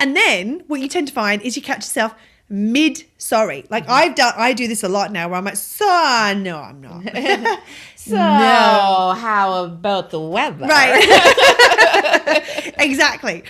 And then what you tend to find is you catch yourself mid-sorry. Like I do this a lot now where I'm like, no, I'm not. No. How about the weather? Right. Exactly.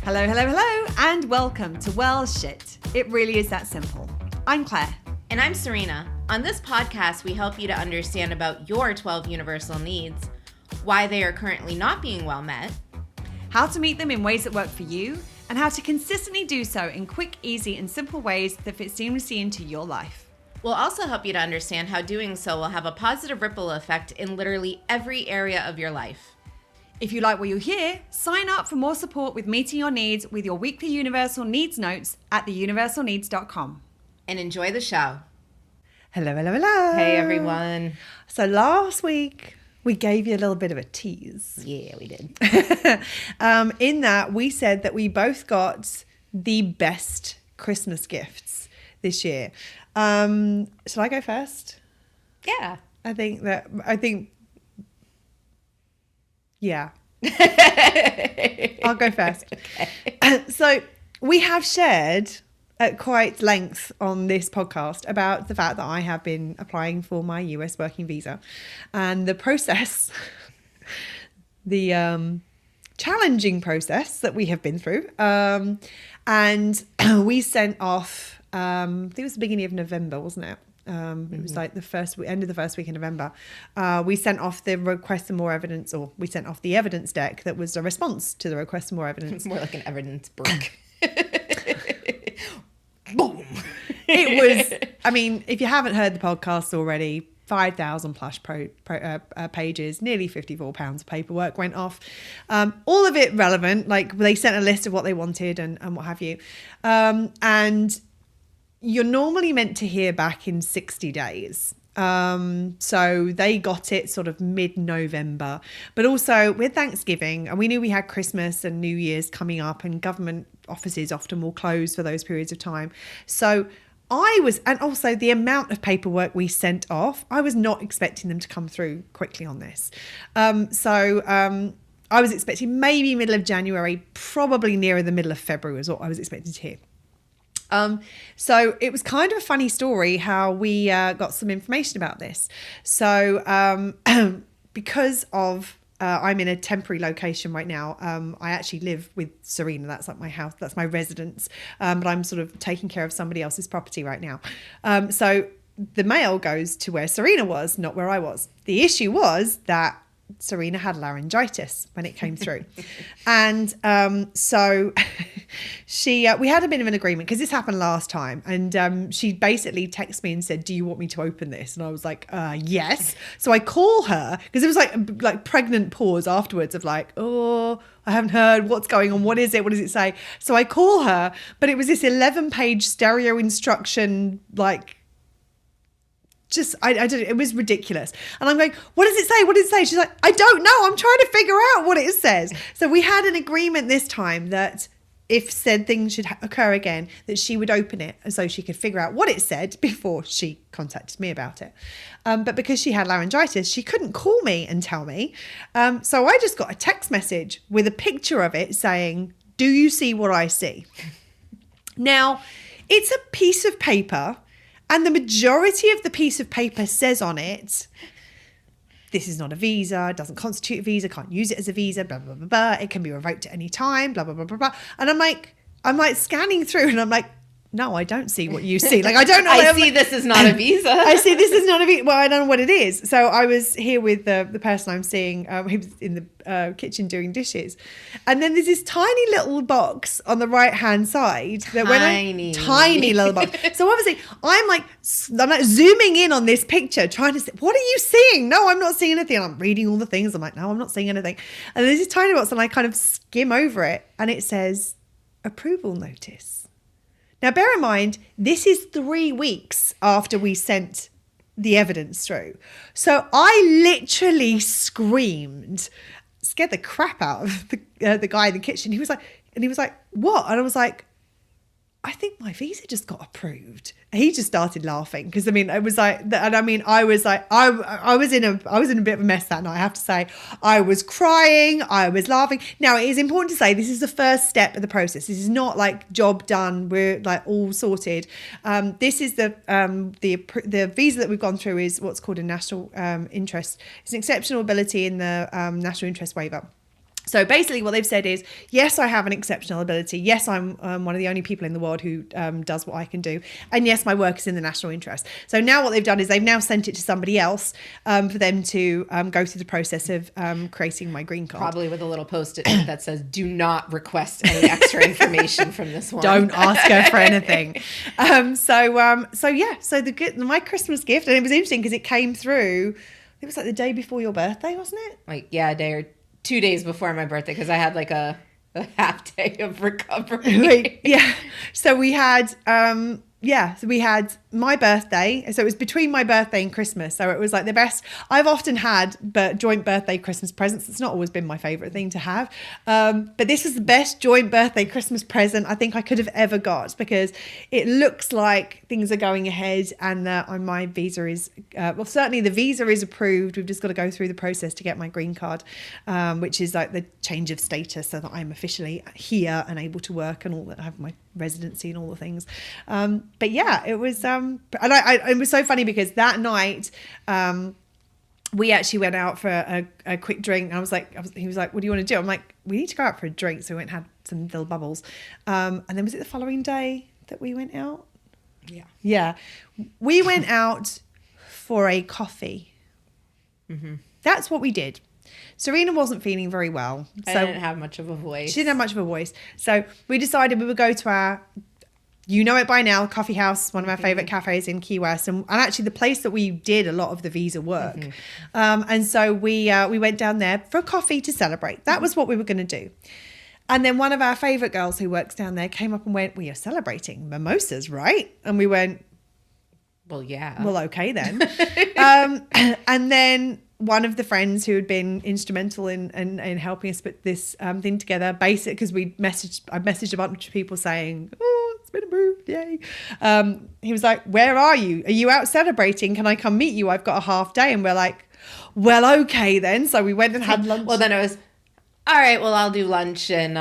Hello, hello, hello, and welcome to Well Shit. It really is that simple. I'm Claire. And I'm Serena. On this podcast, we help you to understand about your 12 universal needs, why they are currently not being well met, how to meet them in ways that work for you, and how to consistently do so in quick, easy, and simple ways that fit seamlessly into your life. We'll also help you to understand how doing so will have a positive ripple effect in literally every area of your life. If you like what you hear, sign up for more support with meeting your needs with your weekly Universal Needs notes at theuniversalneeds.com. And enjoy the show. Hello, hello, hello. Hey, everyone. So last week, we gave you a little bit of a tease. Yeah, we did. In that, we said that we both got the best Christmas gifts this year. Should I go first? Yeah. Yeah. I'll go first. Okay. So we have shared at quite length on this podcast about the fact that I have been applying for my US working visa and the process, the challenging process that we have been through. And we sent off, I think it was the beginning of November, wasn't it? It was like the end of the first week in November. We sent off the request for more evidence, or we sent off the evidence deck that was a response to the request for more evidence. It's more like an evidence brick. Boom. It was, I mean, if you haven't heard the podcast already, 5,000 plus pages, nearly £54 of paperwork went off. All of it relevant, like they sent a list of what they wanted and what have you. And you're normally meant to hear back in 60 days. So they got it sort of mid-November, but also with Thanksgiving, and we knew we had Christmas and New Year's coming up, and government offices often will close for those periods of time. So and also the amount of paperwork we sent off, I was not expecting them to come through quickly on this. I was expecting maybe middle of January, probably nearer the middle of February was what I was expecting to hear. So it was kind of a funny story how we got some information about this. So because of I'm in a temporary location right now. I actually live with Serena. That's like my house. That's my residence. But I'm sort of taking care of somebody else's property right now. So the mail goes to where Serena was, not where I was. The issue was that Serena had laryngitis when it came through. And so we had a bit of an agreement because this happened last time. And she basically texted me and said, do you want me to open this? And I was like, yes. So I call her because it was like pregnant pause afterwards of like, oh, I haven't heard what's going on. What is it? What does it say? So I call her, but it was this 11-page stereo instruction, like, I don't know, it was ridiculous. And I'm going, what does it say? What does it say? She's like, I don't know. I'm trying to figure out what it says. So we had an agreement this time that if said things should occur again, that she would open it so she could figure out what it said before she contacted me about it. But because she had laryngitis, she couldn't call me and tell me. So I just got a text message with a picture of it saying, do you see what I see? Now, it's a piece of paper. And the majority of the piece of paper says on it, this is not a visa, doesn't constitute a visa, can't use it as a visa, blah, blah, blah, blah. It can be revoked at any time, blah, blah, blah, blah, blah. And I'm like scanning through and I'm like, no, I don't see what you see. Like, I don't know. I see this is not a visa. I see this is not a visa. Well, I don't know what it is. So I was here with the person I'm seeing. He was in the kitchen doing dishes. And then there's this tiny little box on the right-hand side. Tiny little box. So obviously I'm like zooming in on this picture, trying to say, what are you seeing? No, I'm not seeing anything. And I'm reading all the things. I'm like, no, I'm not seeing anything. And there's this tiny box and I kind of skim over it and it says approval notice. Now, bear in mind, this is 3 weeks after we sent the evidence through. So I literally screamed scared the crap out of the guy in the kitchen. He was like, what? And I was like, I think my visa just got approved. He just started laughing because I was like, and I was like, I was in a bit of a mess that night. I have to say, I was crying, I was laughing. Now it is important to say this is the first step of the process. This is not like job done. We're like all sorted. This is the visa that we've gone through is what's called a national interest. It's an exceptional ability in the national interest waiver. So basically what they've said is, yes, I have an exceptional ability. Yes, I'm one of the only people in the world who does what I can do. And yes, my work is in the national interest. So now what they've done is they've now sent it to somebody else for them to go through the process of creating my green card. Probably with a little post-it that says, do not request any extra information from this one. Don't ask her for anything. So my Christmas gift, and it was interesting because it came through, it was like the day before your birthday, wasn't it? Like, yeah, a day or 2 days before my birthday because I had like a half day of recovery. Yeah. So we had my birthday. So it was between my birthday and Christmas. So it was like the best. I've often had joint birthday Christmas presents. It's not always been my favorite thing to have. But this was the best joint birthday Christmas present I think I could have ever got because it looks like things are going ahead and my visa is, certainly the visa is approved. We've just got to go through the process to get my green card, which is like the change of status so that I'm officially here and able to work and all that. I have my residency and all the things. But yeah, it was, and it was so funny because that night, we actually went out for a quick drink. And he was like, what do you want to do? I'm like, we need to go out for a drink. So we went and had some little bubbles. And then was it the following day that we went out? Yeah. Yeah. We went out for a coffee. Mm-hmm. That's what we did. Serena wasn't feeling very well. So I didn't have much of a voice. She didn't have much of a voice. So we decided we would go to our, you know it by now, Coffee House, one of our favourite cafes in Key West. And actually the place that we did a lot of the visa work. Mm-hmm. And so we went down there for a coffee to celebrate. That was what we were going to do. And then one of our favourite girls who works down there came up and went, well, you're celebrating mimosas, right? And we went, well, yeah. Well, okay then. And then one of the friends who had been instrumental in helping us put this thing together, basically, because I messaged a bunch of people saying, oh, it's been approved, yay. He was like, where are you? Are you out celebrating? Can I come meet you? I've got a half day. And we're like, well, okay then. So we went and had lunch. Well, then it was, all right, well, I'll do lunch and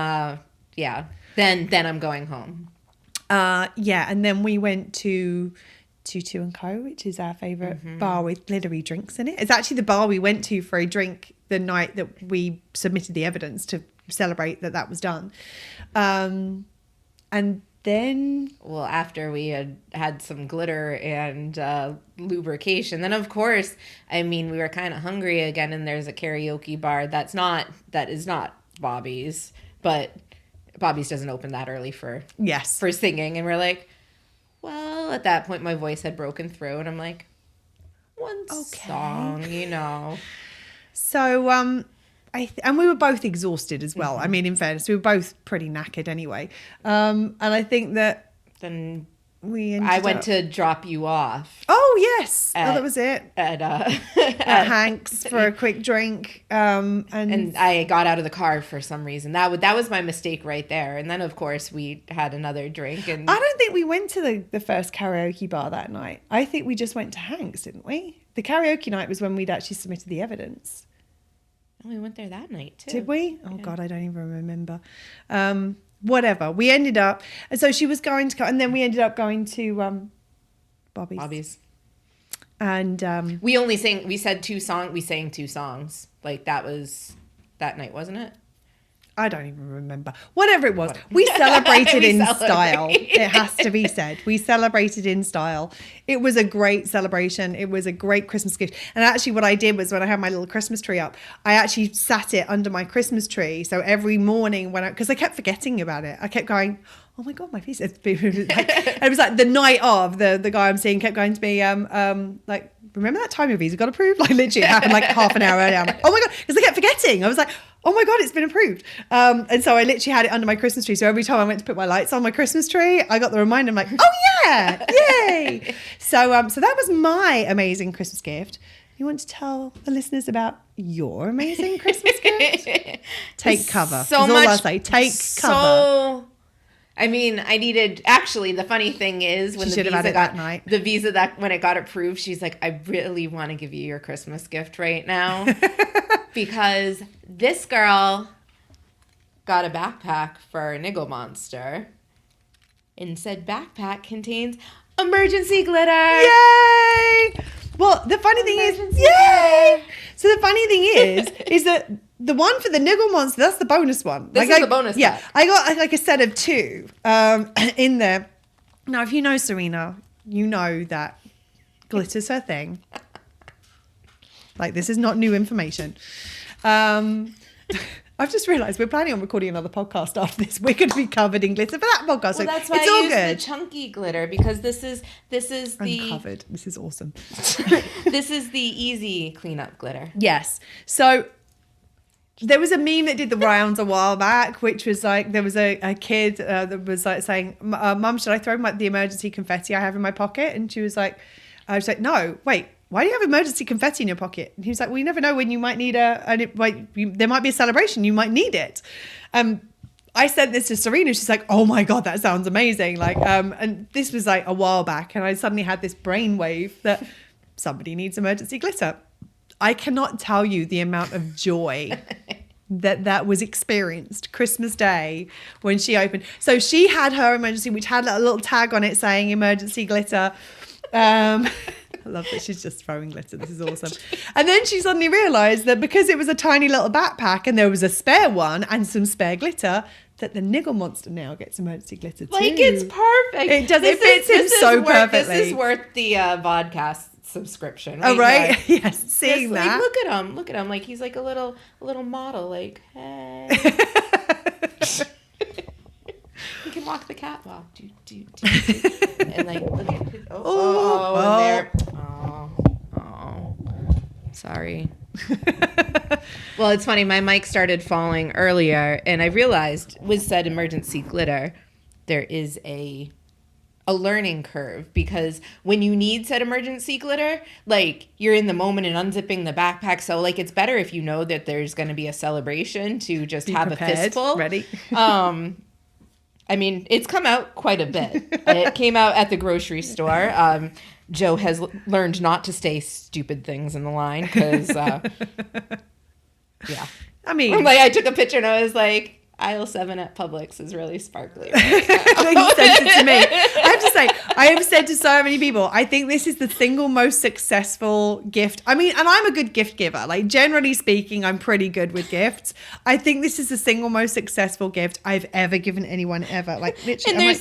then I'm going home. And then we went to Tutu and Co, which is our favourite bar with glittery drinks in it. It's actually the bar we went to for a drink the night that we submitted the evidence to celebrate that was done. And then... Well, after we had some glitter and lubrication, then of course, we were kind of hungry again, and there's a karaoke bar that is not Bobby's, but Bobby's doesn't open that early for singing, and we're like, well, at that point, my voice had broken through, and I'm like, one song, So, and we were both exhausted as well. Mm-hmm. In fairness, we were both pretty knackered anyway. And I think that then I went to drop you off. Oh, yes. That was it. At Hank's for a quick drink. And I got out of the car for some reason. That was my mistake right there. And then, of course, we had another drink. And I don't think we went to the first karaoke bar that night. I think we just went to Hank's, didn't we? The karaoke night was when we'd actually submitted the evidence. We went there that night, too. Did we? Oh, yeah. God, I don't even remember. Whatever. We ended up... And so she was going to go... And then we ended up going to Bobby's. And... we sang 2 songs. Like, that was that night, wasn't it? I don't even remember. Whatever it was. We celebrated in style. It has to be said. We celebrated in style. It was a great celebration. It was a great Christmas gift. And actually what I did was when I had my little Christmas tree up, I actually sat it under my Christmas tree. So every morning because I kept forgetting about it. I kept going, oh my God, my face. It was like the night of the guy I'm seeing kept going to me, like, remember that time your visa got approved? Like literally it happened like half an hour earlier. I'm like, oh my God, because I kept forgetting. I was like, oh my God, it's been approved. And so I literally had it under my Christmas tree. So every time I went to put my lights on my Christmas tree, I got the reminder. I'm like, oh yeah, yay. So that was my amazing Christmas gift. you want to tell the listeners about your amazing Christmas gift? Take cover. So That's much. all I'll say. Take cover. I mean, I needed. Actually, the funny thing is when She the should have had visa it that night. the visa that when it got approved, she's like, I really want to give you your Christmas gift right now because this girl got a backpack for a Niggle Monster, and said backpack contains emergency glitter. Yay! Well, the funny thing is, yay! So the funny thing is that the one for the Niggle Monster, that's the bonus one. This is the bonus Yeah, pack. I got like a set of 2 in there. Now, if you know Serena, you know that glitter's her thing. Like, this is not new information. I've just realised we're planning on recording another podcast after this. We're going to be covered in glitter for that podcast. Well, so that's why it's I all use good. the chunky glitter because this is the Uncovered. This is awesome. this is the easy cleanup glitter. Yes. So there was a meme that did the rounds a while back, which was like, there was a kid that was like saying, Mum, should I throw the emergency confetti I have in my pocket? And she was like, no, wait, why do you have emergency confetti in your pocket? And he was like, well, you never know when you might need there might be a celebration. You might need it. I sent this to Serena. She's like, oh my God, that sounds amazing. Like, and this was like a while back. And I suddenly had this brainwave that somebody needs emergency glitter. I cannot tell you the amount of joy that was experienced Christmas Day when she opened. So she had her emergency, which had a little tag on it saying emergency glitter. I love that she's just throwing glitter. This is awesome. And then she suddenly realised that because it was a tiny little backpack and there was a spare one and some spare glitter, that the Niggle Monster now gets emergency glitter too. Like, it's perfect. It does. It fits him so perfectly. This is worth the vodcast subscription. Oh, right? There. Yes, seeing Just, that. Like, look at him. Like, he's like a little model. Like, hey. He can walk the catwalk. And like, look at his, and there. Oh. Sorry. Well, it's funny. My mic started falling earlier, and I realized with said emergency glitter, there is a learning curve because when you need said emergency glitter, like you're in the moment and unzipping the backpack. So like it's better if you know that there's going to be a celebration to just be have prepared, a fistful. Ready. I mean, it's come out quite a bit. It came out at the grocery store. Joe has learned not to say stupid things in the line because, yeah. I mean, like I took a picture and I was like, aisle 7 at Publix is really sparkly. Right you sent it to me. I have to say, I have said to so many people, I think this is the single most successful gift. I mean, and I'm a good gift giver. Like, generally speaking, I'm pretty good with gifts. I think this is the single most successful gift I've ever given anyone ever. Like, literally. And there's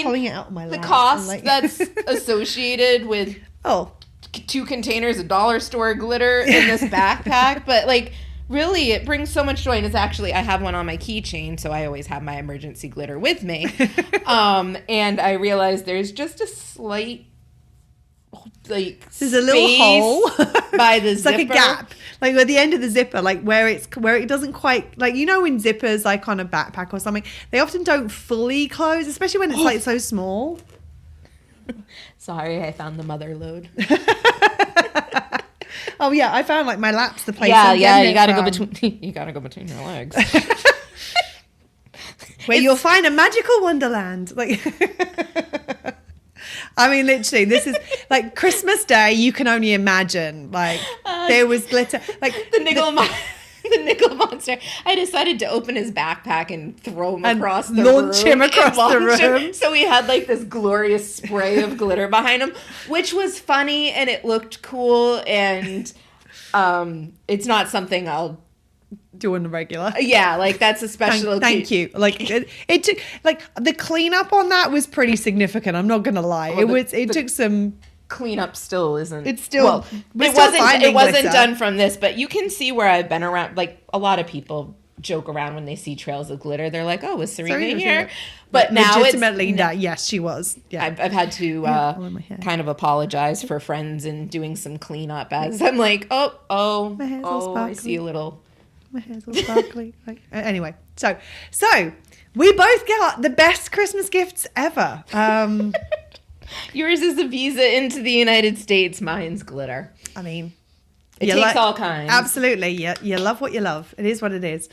pulling it out of my the lap. cost Like, that's associated with 2 containers of dollar store glitter in this backpack. But like, really, it brings so much joy. And it's actually, I have one on my keychain, so I always have my emergency glitter with me. And I realized there's just a slight, like, there's a little hole by the it's zipper. like a gap, like at the end of the zipper, like where it doesn't quite, like, you know, when zippers, like on a backpack or something, they often don't fully close, especially when it's like so small. Sorry, I found the mother load. Oh yeah, I found like my lap's the place. Yeah, you gotta go between. You gotta go between your legs. Where you'll find a magical wonderland. Like, I mean, literally, this is like Christmas Day. You can only imagine. Like, there was glitter. Like the Niggle Monster. I decided to open his backpack and throw him across the room. Launch him across the room. So he had like this glorious spray of glitter behind him, which was funny and it looked cool. And it's not something I'll do on the regular. Yeah, like that's a special. Thank you. Like it took, like the cleanup on that was pretty significant. I'm not gonna lie. Well, it took some. Cleanup still isn't. It's still. Well, it wasn't done from this, but you can see where I've been around. Like a lot of people joke around when they see trails of glitter. They're like, "Oh, was Serena here?" But now legitimately, yes, she was. Yeah, I've had to kind of apologize for friends and doing some cleanup as I'm like, oh, my hair's all sparkly. I see a little. My hair's all sparkly. Like, anyway, so we both got the best Christmas gifts ever. Yours is a visa into the United States. Mine's glitter. I mean, It takes all kinds. Absolutely. Yeah. You love what you love. It is what it is.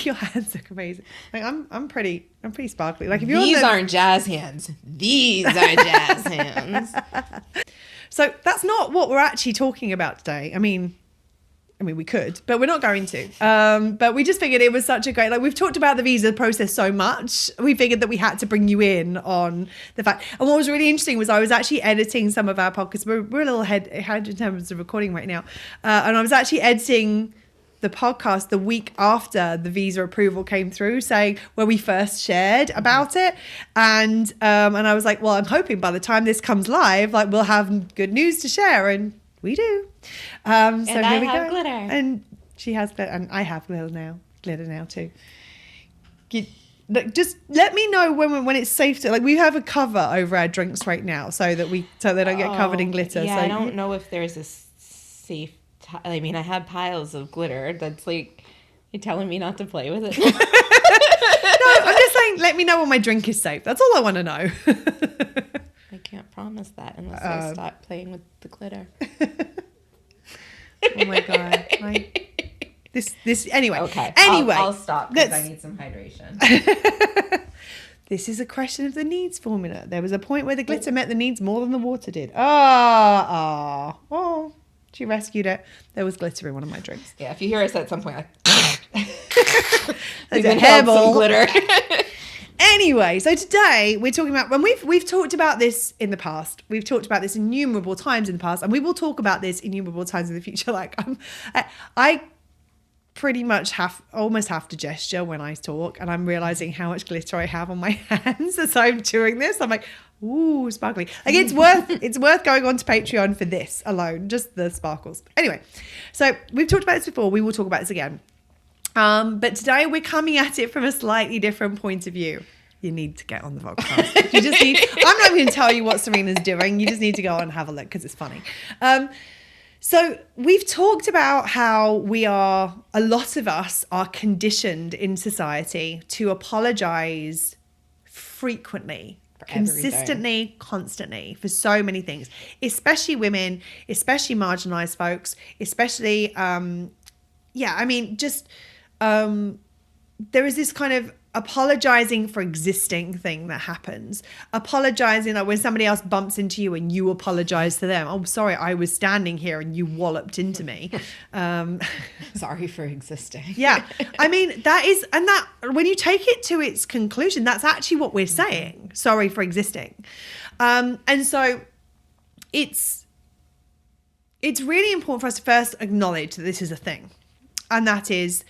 Your hands look amazing. Like I'm pretty sparkly. Like if These aren't jazz hands. These are jazz hands. So that's not what we're actually talking about today. I mean, we could, but we're not going to. But we just figured it was such a great, like we've talked about the visa process so much. We figured that we had to bring you in on the fact. And what was really interesting was I was actually editing some of our podcasts. We're a little ahead in terms of recording right now. And I was actually editing the podcast the week after the visa approval came through, saying where we first shared about it. And I was like, well, I'm hoping by the time this comes live, like we'll have good news to share. And we do. So and here I we have go. glitter. And she has glitter. And I have glitter now too. Just let me know when it's safe to, like, we have a cover over our drinks right now so they don't get covered in glitter. Yeah, so I don't know if there's a safe I mean, I have piles of glitter. That's like, you're telling me not to play with it. No, I'm just saying, let me know when my drink is safe. That's all I want to know. I can't promise that unless I stop playing with the glitter. Oh my God. Anyway. Okay. Anyway. I'll stop because I need some hydration. This is a question of the needs formula. There was a point where the glitter met the needs more than the water did. Oh. She rescued it. There was glitter in one of my drinks. Yeah, if you hear us at some point, like, there's a hairball. Some glitter. Anyway, so today we're talking about, when we've talked about this in the past. We've talked about this innumerable times in the past, and we will talk about this innumerable times in the future. Like I pretty much almost have to gesture when I talk, and I'm realizing how much glitter I have on my hands as I'm doing this. I'm like, ooh, sparkly. Like it's worth going on to Patreon for this alone, just the sparkles. Anyway, so we've talked about this before. We will talk about this again. But today we're coming at it from a slightly different point of view. You need to get on the podcast. I'm not going to tell you what Serena's doing. You just need to go and have a look because it's funny. So we've talked about how a lot of us are conditioned in society to apologize frequently, consistently, constantly, for so many things, especially women, especially marginalized folks, especially, there is this kind of apologizing for existing thing that happens. Apologizing, like when somebody else bumps into you and you apologize to them. Oh, sorry, I was standing here and you walloped into me. Sorry for existing. Yeah. I mean, that when you take it to its conclusion, that's actually what we're saying. Sorry for existing. And so it's really important for us to first acknowledge that this is a thing. And that is,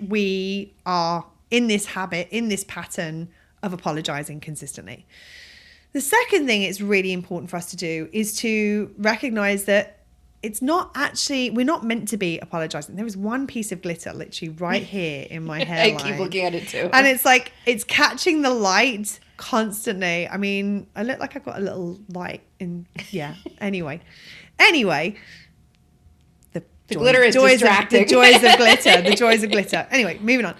we are in this habit, in this pattern of apologizing consistently. The second thing it's really important for us to do is to recognize that it's not actually, we're not meant to be apologizing. There was one piece of glitter literally right here in my hairline. I keep looking at it too. And it's like, it's catching the light constantly. I mean, I look like I've got a little light in, yeah. Anyway. The glitter is distracting. The joys of glitter. Anyway, moving on.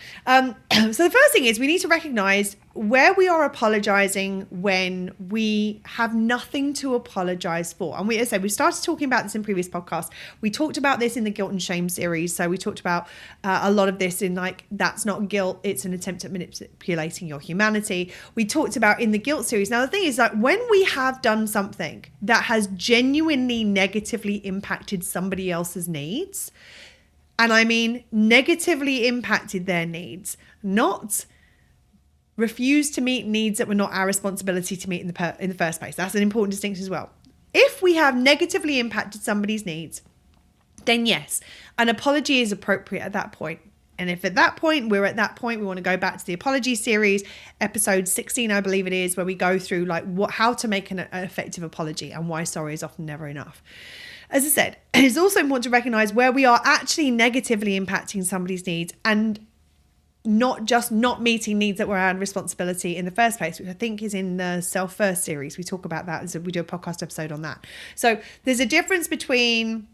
So the first thing is we need to recognize where we are apologizing when we have nothing to apologize for. And we started talking about this in previous podcasts. We talked about this in the guilt and shame series. So we talked about a lot of this in like, that's not guilt. It's an attempt at manipulating your humanity. We talked about in the guilt series. Now, the thing is that when we have done something that has genuinely negatively impacted somebody else's needs, and I mean negatively impacted their needs, not refuse to meet needs that were not our responsibility to meet in the first place. That's an important distinction as well. If we have negatively impacted somebody's needs, then yes, an apology is appropriate at that point. And if at that point, we want to go back to the apology series, episode 16, I believe it is, where we go through like how to make an effective apology and why sorry is often never enough. As I said, it's also important to recognize where we are actually negatively impacting somebody's needs and not just not meeting needs that were our responsibility in the first place, which I think is in the Self First series. We talk about that, we do a podcast episode on that. So there's a difference between,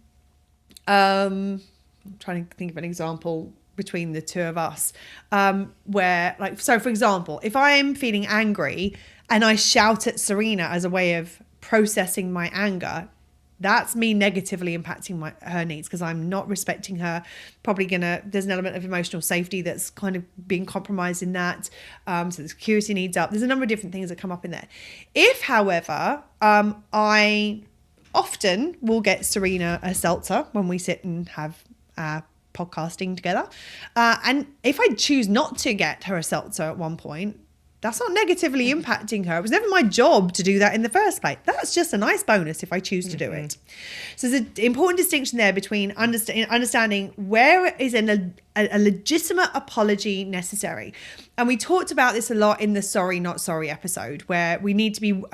I'm trying to think of an example between the two of us, where like, so for example, if I am feeling angry and I shout at Serena as a way of processing my anger, That's me negatively impacting her needs because I'm not respecting her. Probably there's an element of emotional safety that's kind of being compromised in that. So the security needs up. There's a number of different things that come up in there. If, however, I often will get Serena a seltzer when we sit and have podcasting together. And if I choose not to get her a seltzer at one point, that's not negatively impacting her. It was never my job to do that in the first place. That's just a nice bonus if I choose to do it. So there's an important distinction there between understanding where is a legitimate apology necessary. And we talked about this a lot in the Sorry Not Sorry episode, where we need to be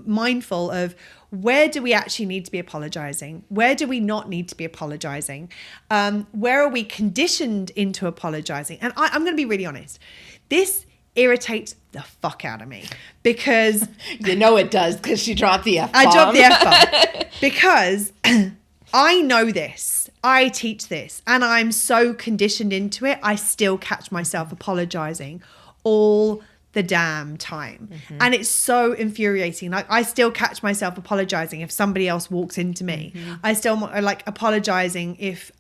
mindful of where do we actually need to be apologizing? Where do we not need to be apologizing? Where are we conditioned into apologizing? And I'm going to be really honest. This irritates the fuck out of me because you know it does because she dropped the F-bomb. I dropped the F-bomb because I know this. I teach this and I'm so conditioned into it. I still catch myself apologizing all the damn time. And it's so infuriating. Like I still catch myself apologizing if somebody else walks into me. I still like apologizing if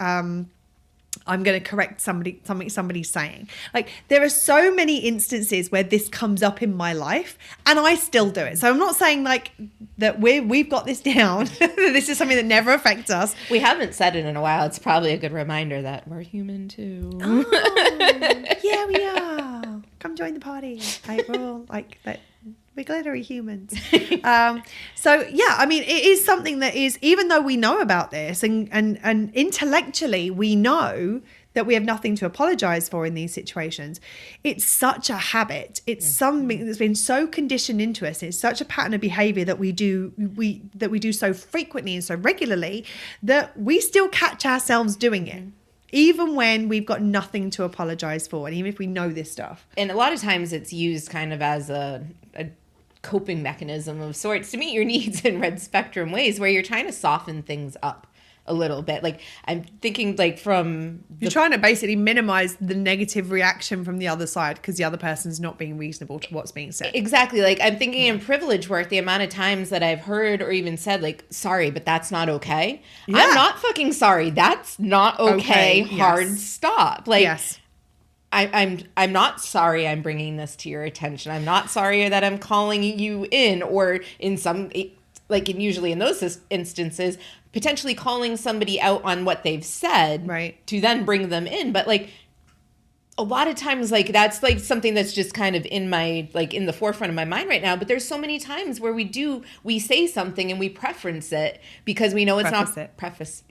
I'm going to correct something somebody's saying. Like there are so many instances where this comes up in my life and I still do it. So I'm not saying like that we've got this down. This is something that never affects us. We haven't said it in a while. It's probably a good reminder that we're human too. Oh, yeah, we are. Come join the party. Like we're all like that. We're glittery humans. So yeah, I mean, it is something that is, even though we know about this and intellectually we know that we have nothing to apologize for in these situations, it's such a habit. It's something that's been so conditioned into us. It's such a pattern of behavior that we do so frequently and so regularly that we still catch ourselves doing it. Even when we've got nothing to apologize for, and even if we know this stuff. And a lot of times it's used kind of as a coping mechanism of sorts to meet your needs in red spectrum ways where you're trying to soften things up a little bit. Like I'm thinking like you're trying to basically minimize the negative reaction from the other side because the other person's not being reasonable to what's being said. Exactly. Like I'm thinking in privilege work, the amount of times that I've heard or even said like, sorry, but that's not okay. Yeah. I'm not fucking sorry. That's not okay. Hard stop. Like, yes. I'm not sorry I'm bringing this to your attention. I'm not sorry that I'm calling you in, or in some, like usually in those instances, potentially calling somebody out on what they've said, right, to then bring them in. But like a lot of times, like that's like something that's just kind of in my, like in the forefront of my mind right now. But there's so many times where we say something and we preference it because we know it's preface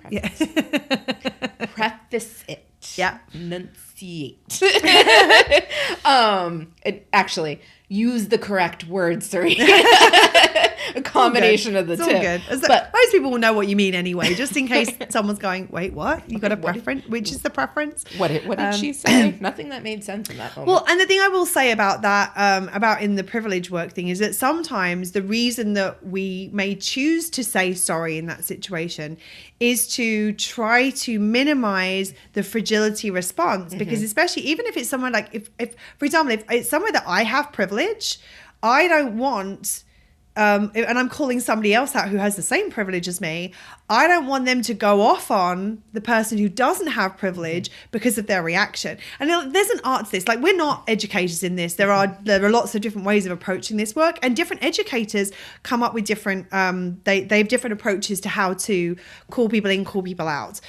it. Yeah. Enunciate. Actually, use the correct word, Serena. A combination of the two. Good. But most people will know what you mean anyway, just in case someone's going, wait, what? You got a preference? Which is the preference? What did she say? Nothing that made sense in that moment. Well, and the thing I will say about that, about in the privilege work thing, is that sometimes the reason that we may choose to say sorry in that situation is to try to minimize the fragility response. Because especially, even if it's somewhere like, if for example, if it's somewhere that I have privilege, I don't want... and I'm calling somebody else out who has the same privilege as me, I don't want them to go off on the person who doesn't have privilege because of their reaction. And there's an art to this. Like, we're not educators in this. There are lots of different ways of approaching this work, and different educators come up with different, they have different approaches to how to call people in, call people out.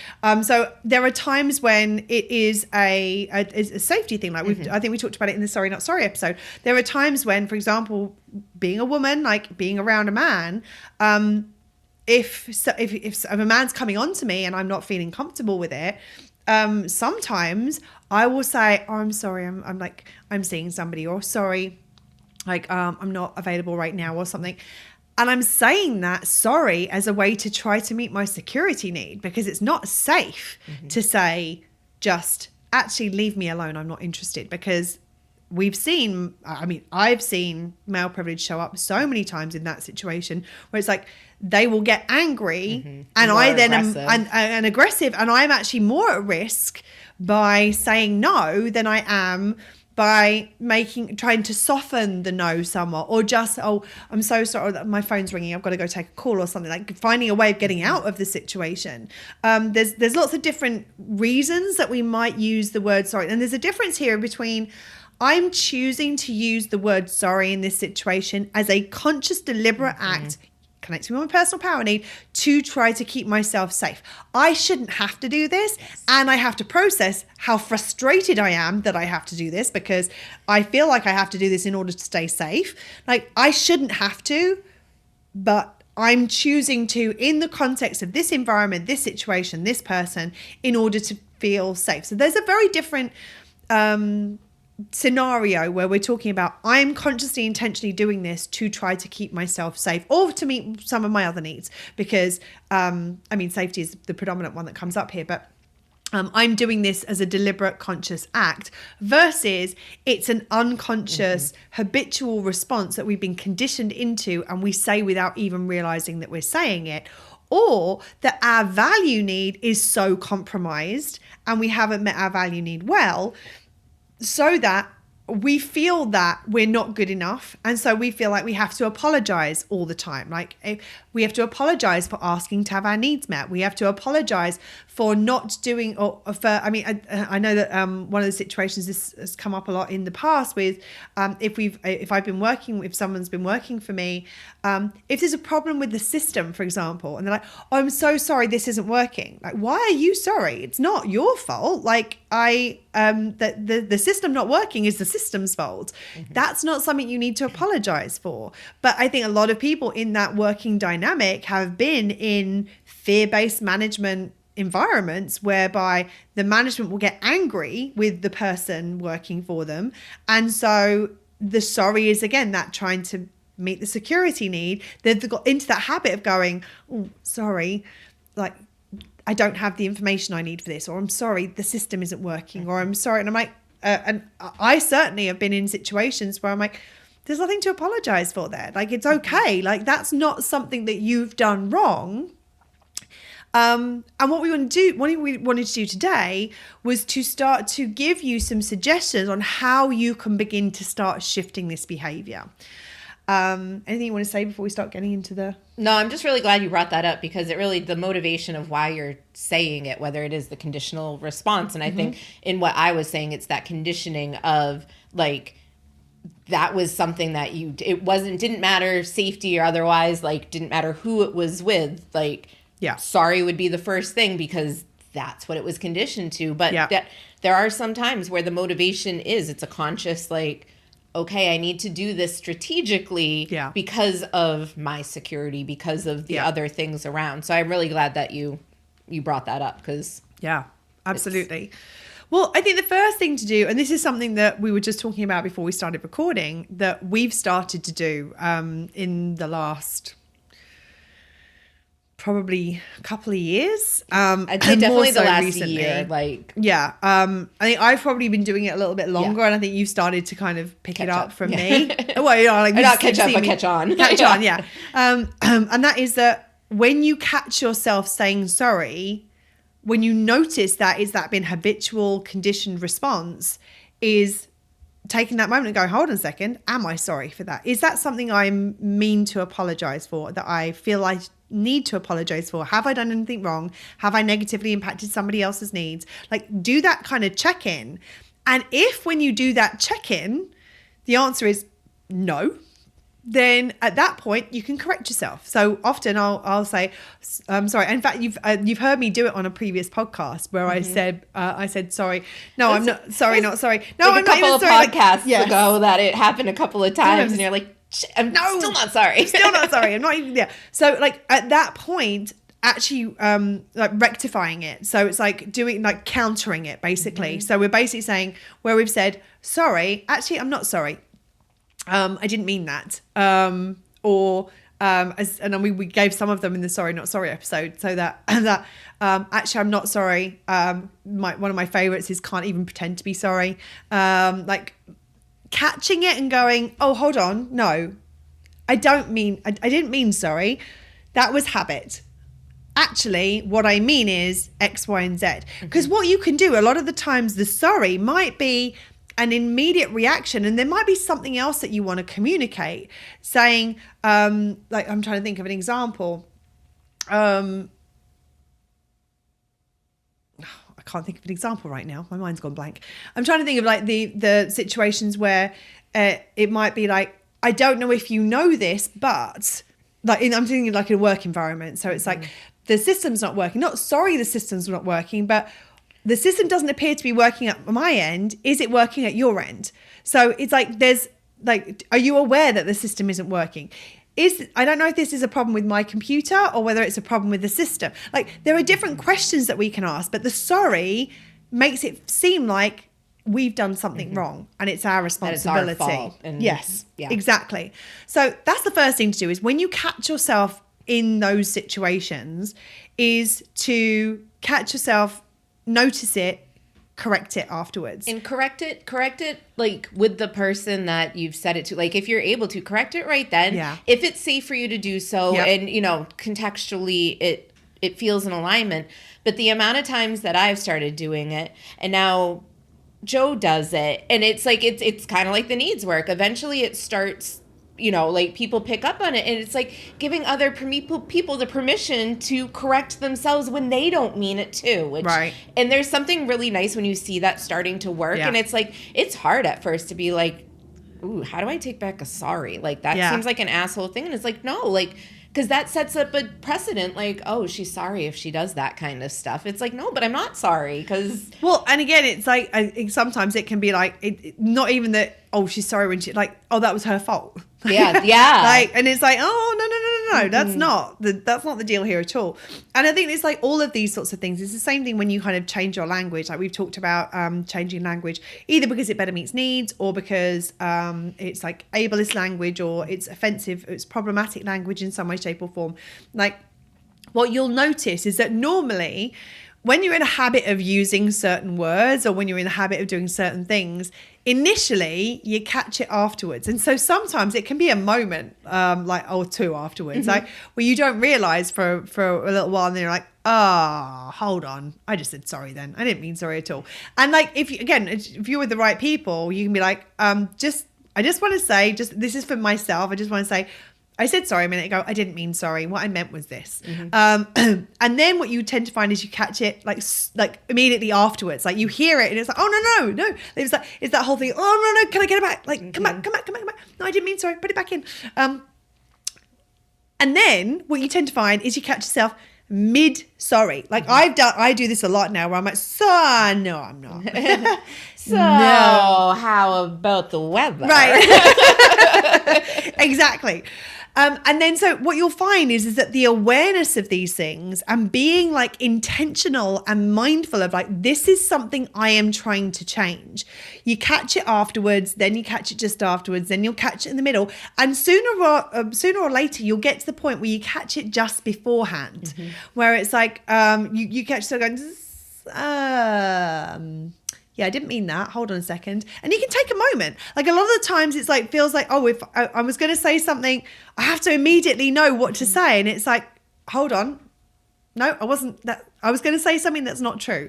So there are times when it is a safety thing. Like I think we talked about it in the Sorry Not Sorry episode. There are times when, for example, being a woman, like being around a man, if a man's coming on to me and I'm not feeling comfortable with it, sometimes I will say, oh, I'm sorry, I'm seeing somebody, or sorry, like I'm not available right now, or something. And I'm saying that sorry as a way to try to meet my security need, because it's not safe to say, just actually leave me alone, I'm not interested. Because I've seen male privilege show up so many times in that situation where it's like they will get angry and I then am aggressive, and I'm actually more at risk by saying no than I am by trying to soften the no somewhat, or just, oh, I'm so sorry, my phone's ringing, I've got to go take a call or something, like finding a way of getting out of the situation. There's lots of different reasons that we might use the word sorry. And there's a difference here between I'm choosing to use the word sorry in this situation as a conscious, deliberate act connecting with my personal power need to try to keep myself safe. I shouldn't have to do this. Yes. And I have to process how frustrated I am that I have to do this, because I feel like I have to do this in order to stay safe. Like, I shouldn't have to, but I'm choosing to, in the context of this environment, this situation, this person, in order to feel safe. So there's a very different scenario where we're talking about I'm consciously, intentionally doing this to try to keep myself safe or to meet some of my other needs, because safety is the predominant one that comes up here, but I'm doing this as a deliberate, conscious act, versus it's an unconscious, habitual response that we've been conditioned into and we say without even realizing that we're saying it, or that our value need is so compromised and we haven't met our value need well, so that we feel that we're not good enough. And so we feel like we have to apologize all the time. Like, we have to apologize for asking to have our needs met. We have to apologize for not doing, or for, I know that one of the situations, this has come up a lot in the past with, if someone's been working for me, if there's a problem with the system, for example, and they're like, oh, I'm so sorry, this isn't working. Like, why are you sorry? It's not your fault. Like, the system not working is the system's fault. That's not something you need to apologize for. But I think a lot of people in that working dynamic have been in fear-based management environments whereby the management will get angry with the person working for them. And so the sorry is, again, that trying to meet the security need. They've got into that habit of going, oh, sorry, like, I don't have the information I need for this, or I'm sorry, the system isn't working, or I'm sorry. And I'm like, and I certainly have been in situations where I'm like, there's nothing to apologize for there. Like, it's okay. Like, that's not something that you've done wrong. And what we wanted to do today was to start to give you some suggestions on how you can begin to start shifting this behavior. Anything you want to say before we start getting into the... No, I'm just really glad you brought that up, because it really, the motivation of why you're saying it, whether it is the conditional response. And I think in what I was saying, it's that conditioning of, like, that was something that didn't matter safety or otherwise, like, didn't matter who it was with, like, yeah, sorry would be the first thing because that's what it was conditioned to. But there are some times where the motivation is, it's a conscious, like, okay, I need to do this strategically because of my security, because of the other things around. So I'm really glad that you brought that up, because... Yeah, absolutely. Well, I think the first thing to do, and this is something that we were just talking about before we started recording, that we've started to do in the last... probably a couple of years. I'd say definitely the last year. Like, yeah. I think I've probably been doing it a little bit longer, and I think you started to kind of pick it up from me. Well, you know, like, not catch up, but catch on. Catch on, yeah. And that is that when you catch yourself saying sorry, when you notice that, is that been habitual, conditioned response, is taking that moment and going, hold on a second, am I sorry for that? Is that something I mean to apologize for, that I feel I need to apologize for? Have I done anything wrong? Have I negatively impacted somebody else's needs? Like, do that kind of check-in. And if when you do that check-in, the answer is no, then at that point you can correct yourself. So often I'll say, I'm sorry. In fact, you've heard me do it on a previous podcast where I said sorry. No, I'm not sorry. Not sorry. No, like I'm not even sorry. A couple of podcasts ago that it happened a couple of times, and you're like, I'm still not sorry. Still not sorry. I'm not even there. So, like, at that point, actually like rectifying it. So it's like doing, like, countering it, basically. So we're basically saying, where we've said sorry, actually I'm not sorry. I didn't mean that. And then we gave some of them in the sorry not sorry episode, so that actually I'm not sorry. One of my favorites is can't even pretend to be sorry. Like, catching it and going, oh, hold on, no, I didn't mean sorry. That was habit. Actually, what I mean is X, Y, and Z. Because what you can do a lot of the times, the sorry might be an immediate reaction, and there might be something else that you want to communicate, saying, like, I'm trying to think of an example. I can't think of an example right now. My mind's gone blank. I'm trying to think of like the situations where it might be like, I don't know if you know this, but like I'm thinking like in a work environment. So it's like the system's not working. Not sorry, the system's not working, but the system doesn't appear to be working at my end. Is it working at your end? So it's like, there's like, are you aware that the system isn't working? I don't know if this is a problem with my computer or whether it's a problem with the system. Like, there are different questions that we can ask, but the sorry makes it seem like we've done something wrong and it's our responsibility. That it's our fault. And, yes, exactly. So that's the first thing to do, is when you catch yourself in those situations, is to catch yourself, notice it, correct it afterwards. And correct it like with the person that you've said it to. Like, if you're able to correct it right then, if it's safe for you to do so, and contextually it feels in alignment. But the amount of times that I've started doing it, and now Joe does it, and it's like it's kind of like the needs work. Eventually it starts, like people pick up on it, and it's like giving other people the permission to correct themselves when they don't mean it too. Right. And there's something really nice when you see that starting to work, and it's like, it's hard at first to be like, ooh, how do I take back a sorry? Like, that seems like an asshole thing. And it's like, no, like, because that sets up a precedent, like, oh, she's sorry if she does that kind of stuff. It's like, no, but I'm not sorry, because... Well, and again, it's like, sometimes it can be like, not even that, oh, she's sorry when she, like, oh, that was her fault. Yeah. Like, and it's like, oh, no, that's not the deal here at all. And I think it's like all of these sorts of things. It's the same thing when you kind of change your language. Like, we've talked about changing language, either because it better meets needs, or because it's like ableist language, or it's offensive, it's problematic language in some way, shape or form. Like, what you'll notice is that normally when you're in a habit of using certain words, or when you're in a habit of doing certain things, initially you catch it afterwards. And so sometimes it can be a moment, like, or two afterwards, like, where you don't realize for a little while, and then you're like, hold on, I just said sorry then. I didn't mean sorry at all. And like, if you're with the right people, you can be like, I just want to say, this is for myself. I just want to say, I said sorry a minute ago. I didn't mean sorry. What I meant was this. And then what you tend to find is you catch it like immediately afterwards. Like, you hear it and it's like, oh, no. It's like, it's that whole thing. Oh, no. Can I get it back? Like, come back. No, I didn't mean sorry. Put it back in. And then what you tend to find is you catch yourself mid sorry. Like, I do this a lot now, where I'm like, no, I'm not. So no. How about the weather? Right. Exactly. And then so what you'll find is that the awareness of these things, and being like intentional and mindful of like, this is something I am trying to change. You catch it afterwards, then you catch it just afterwards, then you'll catch it in the middle. And sooner or later, you'll get to the point where you catch it just beforehand, where it's like, you catch yourself going, yeah, I didn't mean that. Hold on a second. And you can take a moment. Like, a lot of the times it's like, feels like, oh, if I was going to say something, I have to immediately know what to say. And it's like, hold on. No, I wasn't that. I was going to say something that's not true.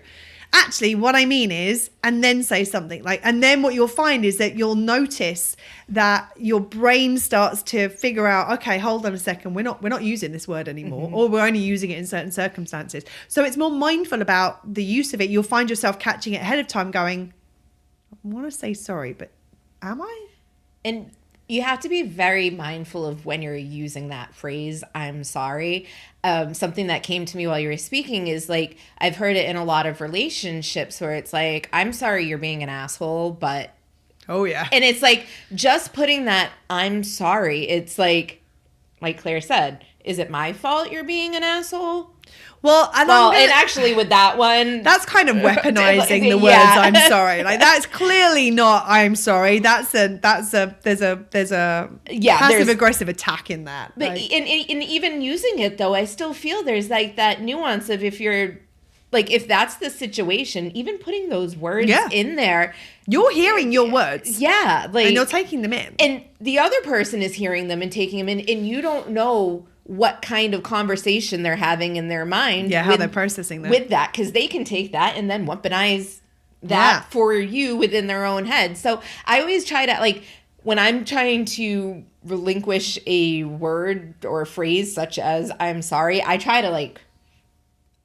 Actually, what I mean is, and then say something like, and then what you'll find is that you'll notice that your brain starts to figure out, okay, hold on a second, we're not using this word anymore, or we're only using it in certain circumstances. So it's more mindful about the use of it. You'll find yourself catching it ahead of time, going, I want to say sorry, but am I? And you have to be very mindful of when you're using that phrase, I'm sorry. Something that came to me while you were speaking is like, I've heard it in a lot of relationships where it's like, I'm sorry you're being an asshole, but... Oh, yeah. And it's like, just putting that I'm sorry, it's like Claire said, is it my fault you're being an asshole? Well, and actually with that one, that's kind of weaponizing the words I'm sorry. Like, that's clearly not I'm sorry. There's a passive aggressive attack in that. But like, in even using it though, I still feel there's like that nuance of, if you're like, if that's the situation, even putting those words in there, you're hearing your words. Yeah. Like, and you're taking them in. And the other person is hearing them and taking them in, and you don't know what kind of conversation they're having in their mind. Yeah, how they're processing that. With that, because they can take that and then weaponize that for you within their own head. So I always try to, like, when I'm trying to relinquish a word or a phrase such as I'm sorry, I try to, like,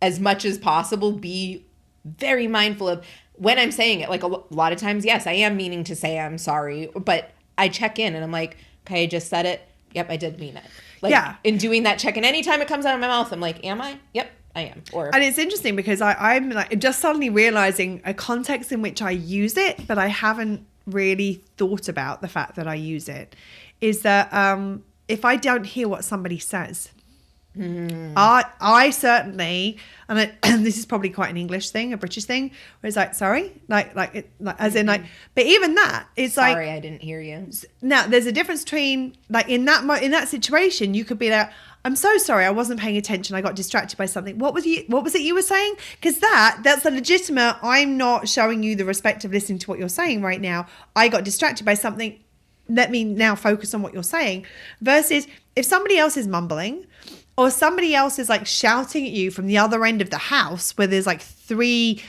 as much as possible, be very mindful of when I'm saying it. Like, a lot of times, yes, I am meaning to say I'm sorry, but I check in and I'm like, okay, I just said it. Yep, I did mean it. Like, in doing that check-in, anytime it comes out of my mouth, I'm like, am I? Yep, I am. And it's interesting because I'm like just suddenly realizing a context in which I use it, but I haven't really thought about the fact that I use it, is that if I don't hear what somebody says, I certainly, and this is probably quite an English thing, a British thing, where it's like, sorry, as in like, but even that, it's sorry, like, sorry, I didn't hear you. Now, there's a difference between, like, in that situation, you could be like, I'm so sorry, I wasn't paying attention, I got distracted by something. What was it you were saying? Because that's a legitimate, I'm not showing you the respect of listening to what you're saying right now. I got distracted by something. Let me now focus on what you're saying. Versus if somebody else is mumbling, or somebody else is like shouting at you from the other end of the house where there's like three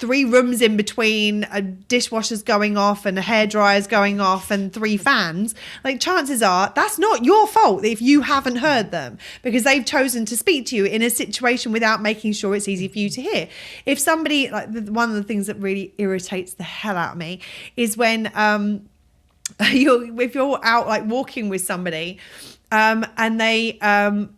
rooms in between, a dishwasher's going off and a hairdryer's going off and 3 fans, like, chances are that's not your fault if you haven't heard them, because they've chosen to speak to you in a situation without making sure it's easy for you to hear. If somebody, like, one of the things that really irritates the hell out of me is when if you're out like walking with somebody, and they, I'm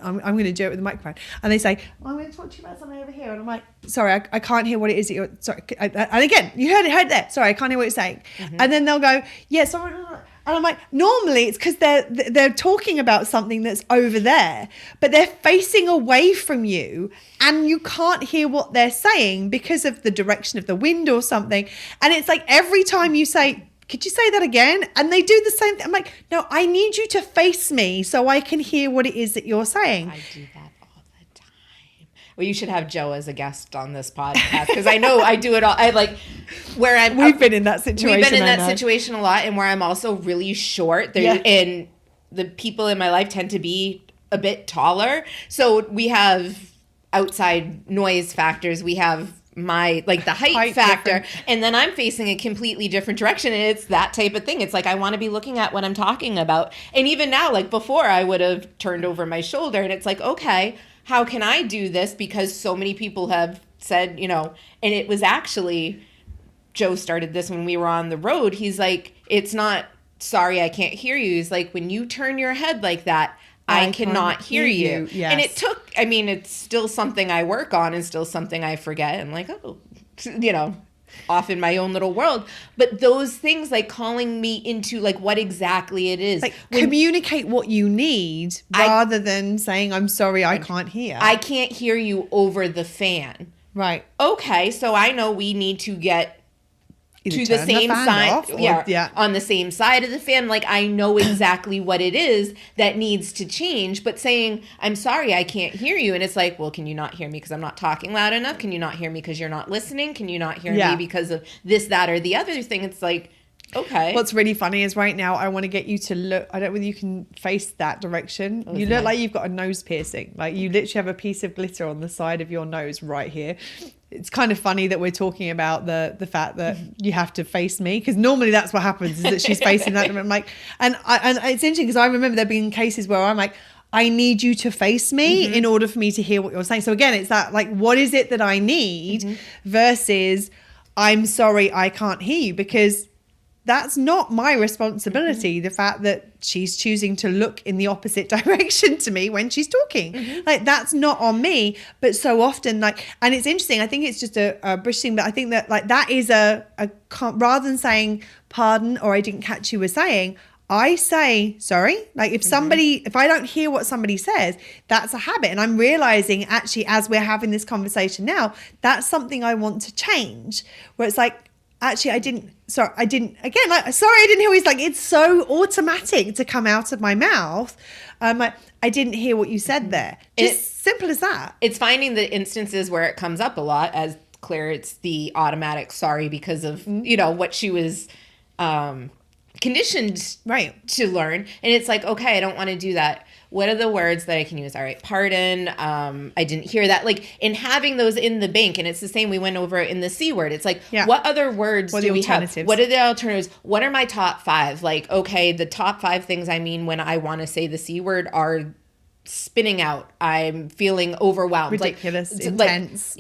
going to do it with the microphone, and they say, I'm going to talk to you about something over here, and I'm like, sorry, I can't hear what it is that you're, sorry, and again, you heard it there, sorry, I can't hear what you're saying, and then they'll go, yeah, sorry, and I'm like, normally it's because they're talking about something that's over there, but they're facing away from you, and you can't hear what they're saying because of the direction of the wind or something, and it's like every time you say, could you say that again? And they do the same thing. I'm like, no, I need you to face me so I can hear what it is that you're saying. I do that all the time. Well, you should have Joe as a guest on this podcast, because I know I do it all. I like where I'm. We've been in that situation. We've been in that situation a lot, and where I'm also really short. And the people in my life tend to be a bit taller. So we have outside noise factors. We have my, like, the height factor, and then I'm facing a completely different direction, and it's that type of thing. It's like, I want to be looking at what I'm talking about. And even now, like before, I would have turned over my shoulder, and it's like, okay, how can I do this? Because so many people have said, you know, and it was actually, Joe started this when we were on the road. He's like, it's not, sorry, I can't hear you. He's like, when you turn your head like that, I cannot hear you. Yes. And it took, I mean, it's still something I work on and still something I forget. I'm like, oh, you know, off in my own little world. But those things, like, calling me into, like, what exactly it is. Like, communicate what you need rather than saying, I'm sorry, I can't hear. I can't hear you over the fan. Right. Okay, so I know we need to get to the same side, on the same side of the fan. Like, I know exactly what it is that needs to change, but saying, I'm sorry, I can't hear you. And it's like, well, can you not hear me because I'm not talking loud enough? Can you not hear me because you're not listening? Can you not hear me because of this, that, or the other thing? It's like, okay. What's really funny is right now I want to get you to look, I don't know whether you can face that direction. You look like you've got a nose piercing. Like, you literally have a piece of glitter on the side of your nose right here. It's kind of funny that we're talking about the fact that you have to face me, because normally that's what happens, is that she's facing that. And I'm like, and it's interesting because I remember there being cases where I'm like, I need you to face me in order for me to hear what you're saying. So again, it's that, like, what is it that I need versus I'm sorry, I can't hear you, because that's not my responsibility. The fact that she's choosing to look in the opposite direction to me when she's talking, like, that's not on me. But so often, like, and it's interesting, I think it's just a British thing, but I think that, like, that is rather than saying pardon or I didn't catch you were saying, I say sorry. Like, if if I don't hear what somebody says, that's a habit. And I'm realizing, actually, as we're having this conversation now, that's something I want to change, where it's like, actually, I didn't hear he's like, it's so automatic to come out of my mouth. Like, I didn't hear what you said there. Just simple as that. It's finding the instances where it comes up a lot. As Claire, it's the automatic sorry because of, you know, what she was conditioned to learn. And it's like, okay, I don't want to do that. what are the words that I can use? All right, pardon. I didn't hear that. Like, in having those in the bank, and it's the same we went over in the C word. It's like, what other words do we have? What are the alternatives? What are my top 5? Like, okay, the top 5 things I mean when I want to say the C word are spinning out. I'm feeling overwhelmed. Ridiculous, intense.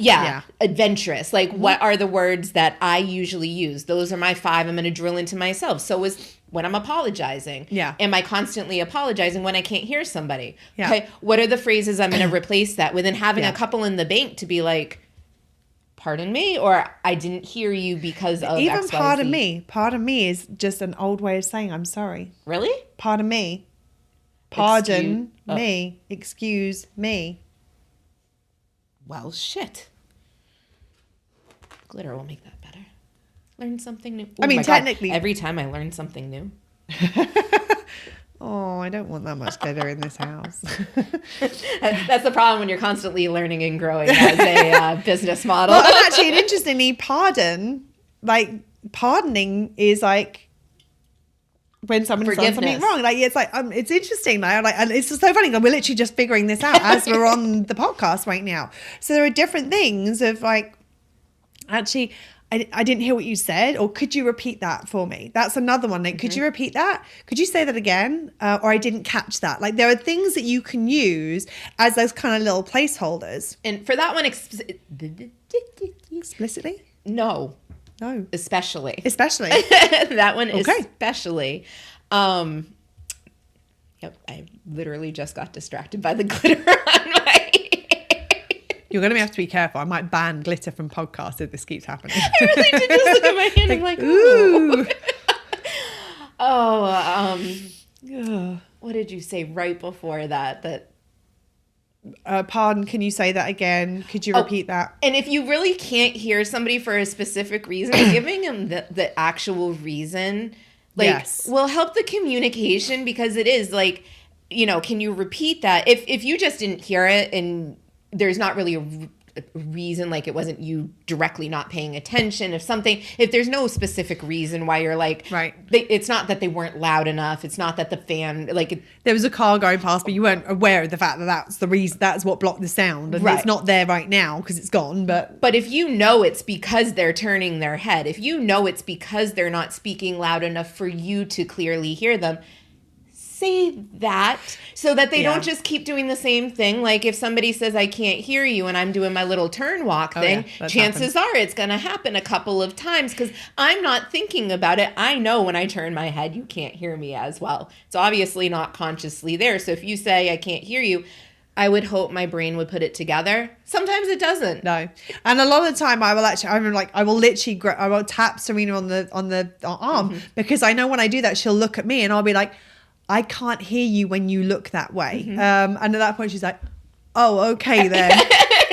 Adventurous. Like, what are the words that I usually use? Those are my 5 I'm going to drill into myself. So is when I'm apologizing. Yeah. Am I constantly apologizing when I can't hear somebody? Yeah. Okay. What are the phrases I'm going to replace that with? And having a couple in the bank to be like, pardon me, or I didn't hear you because of even XYZ. Pardon me is just an old way of saying I'm sorry. Really? Pardon me. Pardon me. Excuse me. Well, shit. Glitter will make that better. Learn something new. Ooh, I mean, technically. God. Every time I learn something new. Oh, I don't want that much glitter in this house. That's the problem when you're constantly learning and growing as a business model. Well, and actually, and interestingly, pardoning is like, when someone's done something wrong, like it's like it's interesting now, like, and it's just so funny. We're literally just figuring this out as we're on the podcast right now. So there are different things of like, actually, I didn't hear what you said, or could you repeat that for me? That's another one. Like, could you repeat that? Could you say that again? Or I didn't catch that. Like, there are things that you can use as those kind of little placeholders. And for that one, explicitly, no. Especially that one especially. Yep, I literally just got distracted by the glitter on my You're going to have to be careful. I might ban glitter from podcasts if this keeps happening. I really did just look at my hand. I'm like, ooh. What did you say right before that pardon, can you say that again? Could you repeat that? And if you really can't hear somebody for a specific reason, giving them the actual reason, like, will help the communication, because it is like, can you repeat that? If you just didn't hear it and there's not really a reason, like it wasn't you directly not paying attention, if there's no specific reason why you're like, it's not that they weren't loud enough, it's not that the fan, like, there was a car going past but you weren't aware of the fact that that's the reason, that's what blocked the sound, and it's not there right now because it's gone. But if you know it's because they're turning their head, if you know it's because they're not speaking loud enough for you to clearly hear them, say that, so that they don't just keep doing the same thing. Like, if somebody says I can't hear you and I'm doing my little turn walk thing, chances are it's going to happen a couple of times because I'm not thinking about it. I know when I turn my head, you can't hear me as well. It's obviously not consciously there. So if you say I can't hear you, I would hope my brain would put it together. Sometimes it doesn't. No. And a lot of the time I will tap Serena on the arm, because I know when I do that, she'll look at me and I'll be like, I can't hear you when you look that way. And at that point she's like, oh, okay then.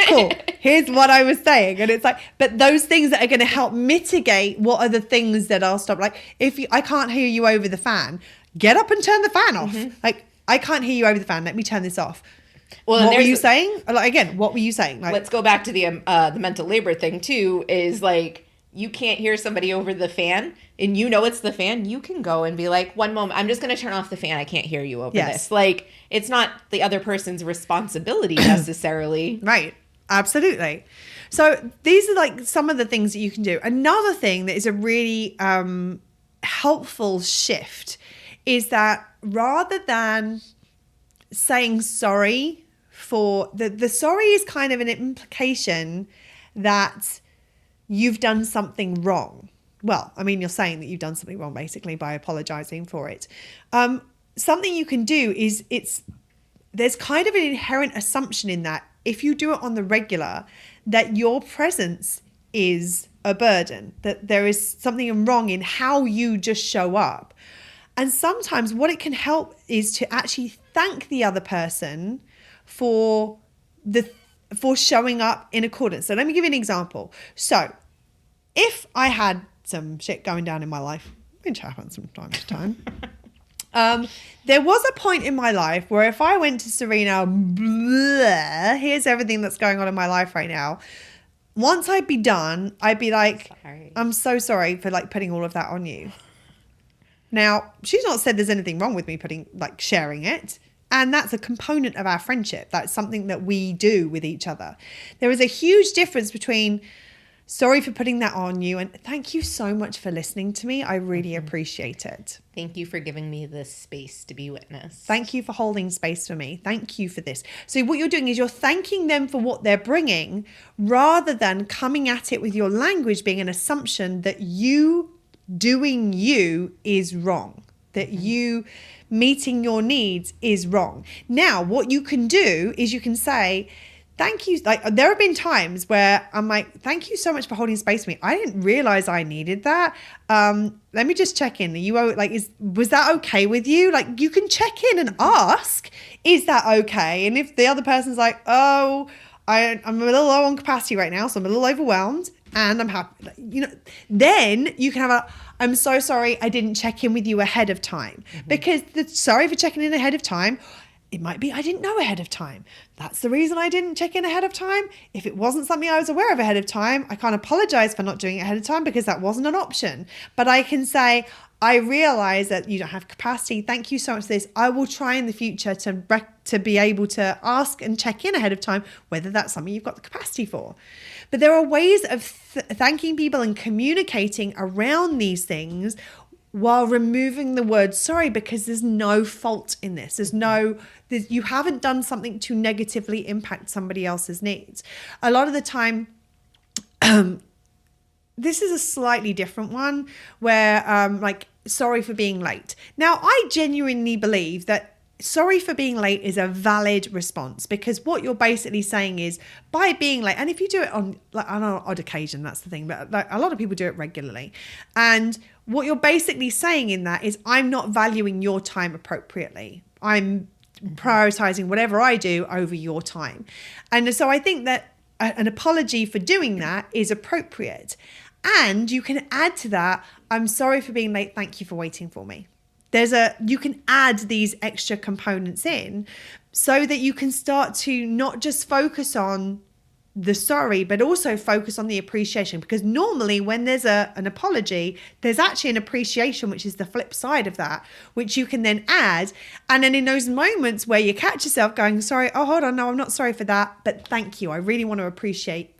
Cool. Here's what I was saying. And it's like, but those things that are going to help mitigate, what are the things that I'll stop? Like, I can't hear you over the fan, get up and turn the fan off. Like, I can't hear you over the fan, let me turn this off. Well, what were you saying? Like, again, what were you saying? Like, let's go back to the mental labor thing too, is like, you can't hear somebody over the fan and you know it's the fan, you can go and be like, one moment, I'm just going to turn off the fan. I can't hear you over this. Like, it's not the other person's responsibility necessarily. Right. Absolutely. So these are like some of the things that you can do. Another thing that is a really helpful shift is that rather than saying sorry for the sorry is kind of an implication that you've done something wrong. Well, I mean, you're saying that you've done something wrong basically by apologizing for it. Something you can do is there's kind of an inherent assumption in that if you do it on the regular, that your presence is a burden, that there is something wrong in how you just show up. And sometimes what it can help is to actually thank the other person for showing up in accordance. So let me give you an example. So if I had some shit going down in my life, which happens from time to time, there was a point in my life where if I went to Serena, blah, here's everything that's going on in my life right now. Once I'd be done, I'd be like, sorry. I'm so sorry for like putting all of that on you. Now, she's not said there's anything wrong with me sharing it. And that's a component of our friendship. That's something that we do with each other. There is a huge difference between sorry for putting that on you and thank you so much for listening to me. I really appreciate it. Thank you for giving me this space to be witnessed. Thank you for holding space for me. Thank you for this. So what you're doing is you're thanking them for what they're bringing rather than coming at it with your language being an assumption that you doing you is wrong, that you meeting your needs is wrong. Now, what you can do is you can say, thank you. Like there have been times where I'm like, thank you so much for holding space for me. I didn't realize I needed that. Let me just check in. Are you like, was that okay with you? Like you can check in and ask, is that okay? And if the other person's like, oh, I'm a little low on capacity right now, so I'm a little overwhelmed and I'm happy, then you can have I'm so sorry I didn't check in with you ahead of time. Because sorry for checking in ahead of time. It might be I didn't know ahead of time. That's the reason I didn't check in ahead of time. If it wasn't something I was aware of ahead of time, I can't apologize for not doing it ahead of time because that wasn't an option. But I can say, I realize that you don't have capacity. Thank you so much for this. I will try in the future to be able to ask and check in ahead of time whether that's something you've got the capacity for. But there are ways of thanking people and communicating around these things while removing the word sorry, because there's no fault in this. You haven't done something to negatively impact somebody else's needs. A lot of the time, this is a slightly different one where like sorry for being late. Now, I genuinely believe that sorry for being late is a valid response, because what you're basically saying is by being late, and if you do it on an odd occasion, that's the thing, but like a lot of people do it regularly. And what you're basically saying in that is I'm not valuing your time appropriately. I'm prioritizing whatever I do over your time. And so I think that an apology for doing that is appropriate. And you can add to that, I'm sorry for being late. Thank you for waiting for me. You can add these extra components in so that you can start to not just focus on the sorry, but also focus on the appreciation. Because normally when there's an apology, there's actually an appreciation, which is the flip side of that, which you can then add. And then in those moments where you catch yourself going, sorry, oh, hold on, no, I'm not sorry for that, but thank you. I really want to appreciate.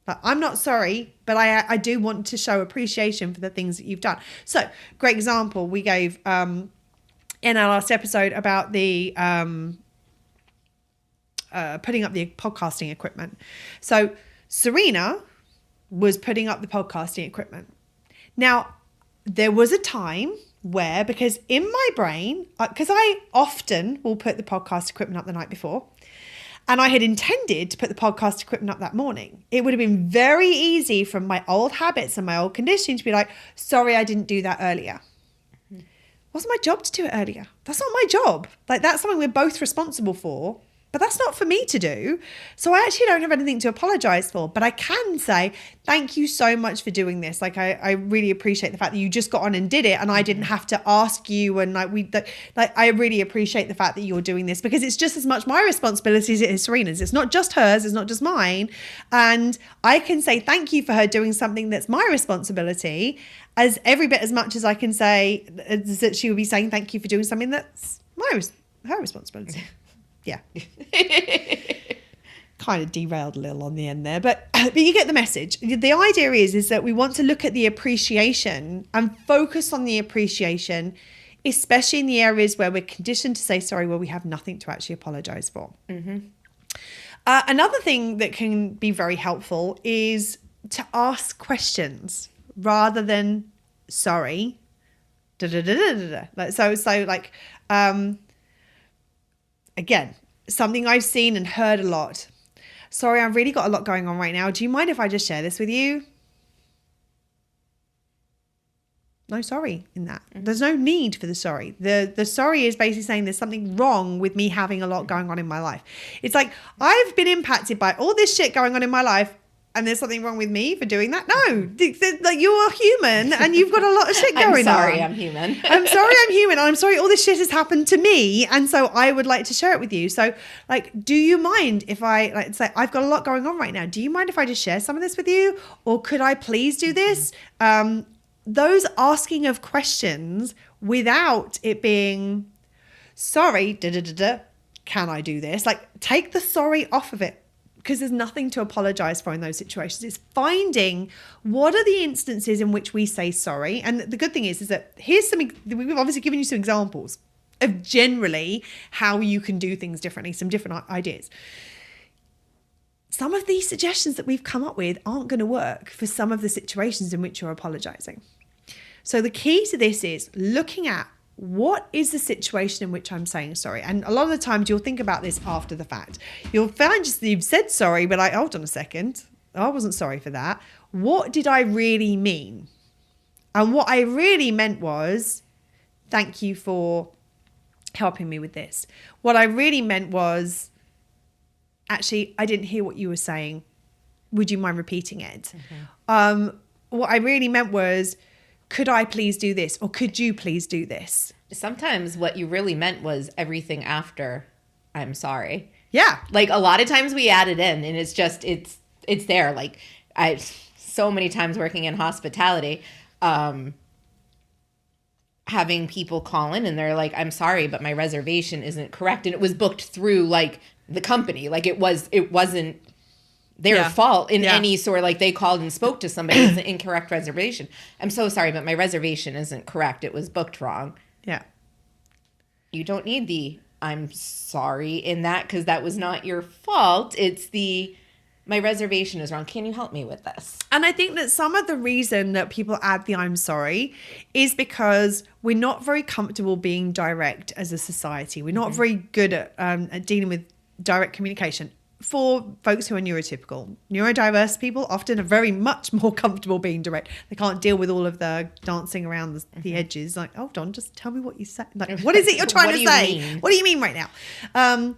But I'm not sorry, but I do want to show appreciation for the things that you've done. So, great example we gave in our last episode about the putting up the podcasting equipment. So, Serena was putting up the podcasting equipment. Now, there was a time where, because in my brain, because I often will put the podcast equipment up the night before, and I had intended to put the podcast equipment up that morning, it would have been very easy from my old habits and my old conditioning to be like, sorry, I didn't do that earlier. Wasn't my job to do it earlier. That's not my job. Like that's something we're both responsible for, but that's not for me to do. So I actually don't have anything to apologize for, but I can say, thank you so much for doing this. Like I really appreciate the fact that you just got on and did it and I didn't have to ask you. And I really appreciate the fact that you're doing this, because it's just as much my responsibility as it is Serena's. It's not just hers. It's not just mine. And I can say thank you for her doing something that's my responsibility as every bit as much as I can say that she will be saying thank you for doing something that's her responsibility. Yeah. Kind of derailed a little on the end there, but you get the message. The idea is that we want to look at the appreciation and focus on the appreciation, especially in the areas where we're conditioned to say sorry, where we have nothing to actually apologize for. Another thing that can be very helpful is to ask questions rather than sorry. Again, something I've seen and heard a lot. Sorry, I've really got a lot going on right now. Do you mind if I just share this with you? No sorry in that. There's no need for the sorry. The sorry is basically saying there's something wrong with me having a lot going on in my life. It's like, I've been impacted by all this shit going on in my life, and there's something wrong with me for doing that? No, like you are human and you've got a lot of shit going on. I'm sorry, I'm human. I'm sorry, I'm human. And I'm sorry all this shit has happened to me. And so I would like to share it with you. So like, do you mind if I say, I've got a lot going on right now. Do you mind if I just share some of this with you? Or could I please do this? Those asking of questions without it being sorry, can I do this? Like, take the sorry off of it, because there's nothing to apologize for in those situations. It's finding what are the instances in which we say sorry. And the good thing is that we've obviously given you some examples of generally how you can do things differently, some different ideas. Some of these suggestions that we've come up with aren't going to work for some of the situations in which you're apologizing. So the key to this is looking at what is the situation in which I'm saying sorry. And a lot of the times you'll think about this after the fact. You'll find just you've said sorry, but like, hold on a second. I wasn't sorry for that. What did I really mean? And what I really meant was, thank you for helping me with this. What I really meant was, actually, I didn't hear what you were saying. Would you mind repeating it? What I really meant was, could I please do this? Or could you please do this? Sometimes what you really meant was everything after I'm sorry. Yeah. Like a lot of times we add it in and it's just, it's there. Like I so many times working in hospitality, having people call in and they're like, I'm sorry, but my reservation isn't correct. And it was booked through like the company. Like it wasn't their fault in any sort, like they called and spoke to somebody. It was an incorrect reservation. I'm so sorry, but my reservation isn't correct. It was booked wrong. Yeah. You don't need the I'm sorry in that because that was not your fault. It's my reservation is wrong. Can you help me with this? And I think that some of the reason that people add the I'm sorry is because we're not very comfortable being direct as a society. We're not very good at dealing with direct communication. For folks who are neurotypical, neurodiverse people often are very much more comfortable being direct. They can't deal with all of the dancing around the edges. Like, hold on, just tell me what you said. Like, what is it you're trying to say? What do you mean right now?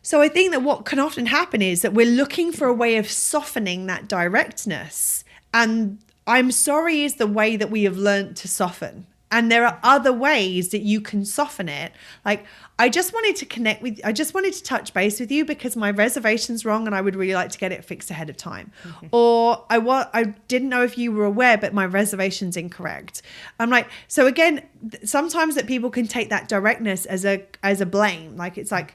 So I think that what can often happen is that we're looking for a way of softening that directness. And I'm sorry is the way that we have learned to soften. And there are other ways that you can soften it. Like, I just wanted to touch base with you because my reservation's wrong and I would really like to get it fixed ahead of time. Or I didn't know if you were aware, but my reservation's incorrect. I'm like, so again, sometimes that people can take that directness as a blame. Like, it's like,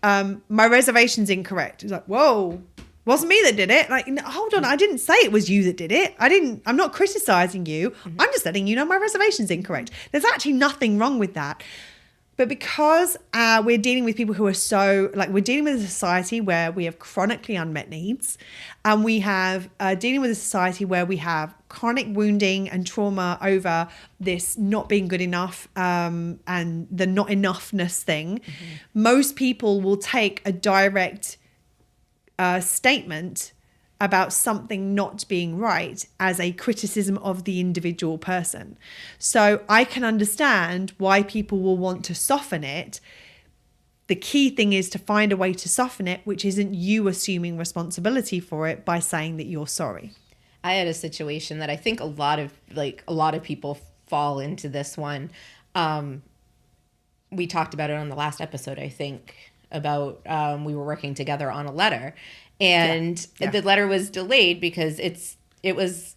my reservation's incorrect. It's like, whoa. Wasn't me that did it. Like, hold on, I didn't say it was you that did it. I'm not criticizing you. I'm just letting you know my reservation's incorrect. There's actually nothing wrong with that. But because we're dealing with people who are we're dealing with a society where we have chronically unmet needs, and we have dealing with a society where we have chronic wounding and trauma over this not being good enough and the not enoughness thing, most people will take a direct statement about something not being right as a criticism of the individual person. So I can understand why people will want to soften it. The key thing is to find a way to soften it, which isn't you assuming responsibility for it by saying that you're sorry. I had a situation that I think a lot of people fall into this one. We talked about it on the last episode, I think, about we were working together on a letter. And the letter was delayed because it was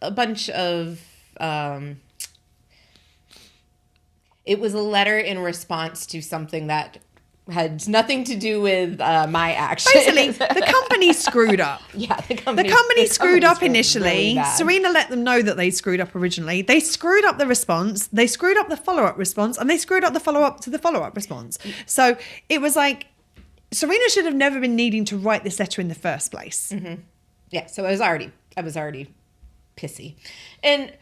a bunch of it was a letter in response to something that had nothing to do with my action. Basically, the company screwed up. Yeah, the company screwed up initially. Really Serena let them know that they screwed up originally. They screwed up the response. They screwed up the follow-up response. And they screwed up the follow-up to the follow-up response. So it was like, Serena should have never been needing to write this letter in the first place. Yeah, so I was already pissy. And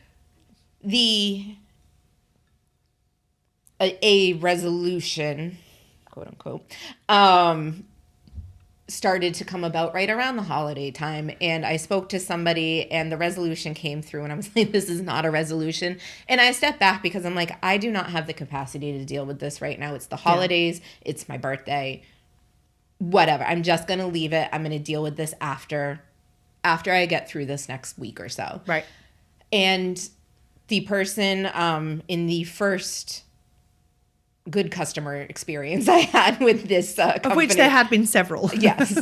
a resolution, quote unquote, started to come about right around the holiday time. And I spoke to somebody and the resolution came through and I was like, this is not a resolution. And I stepped back because I'm like, I do not have the capacity to deal with this right now. It's the holidays. It's my birthday. Whatever. I'm just going to leave it. I'm going to deal with this after I get through this next week or so. Right. And the person in the first good customer experience I had with this company. Of which there had been several. Yes.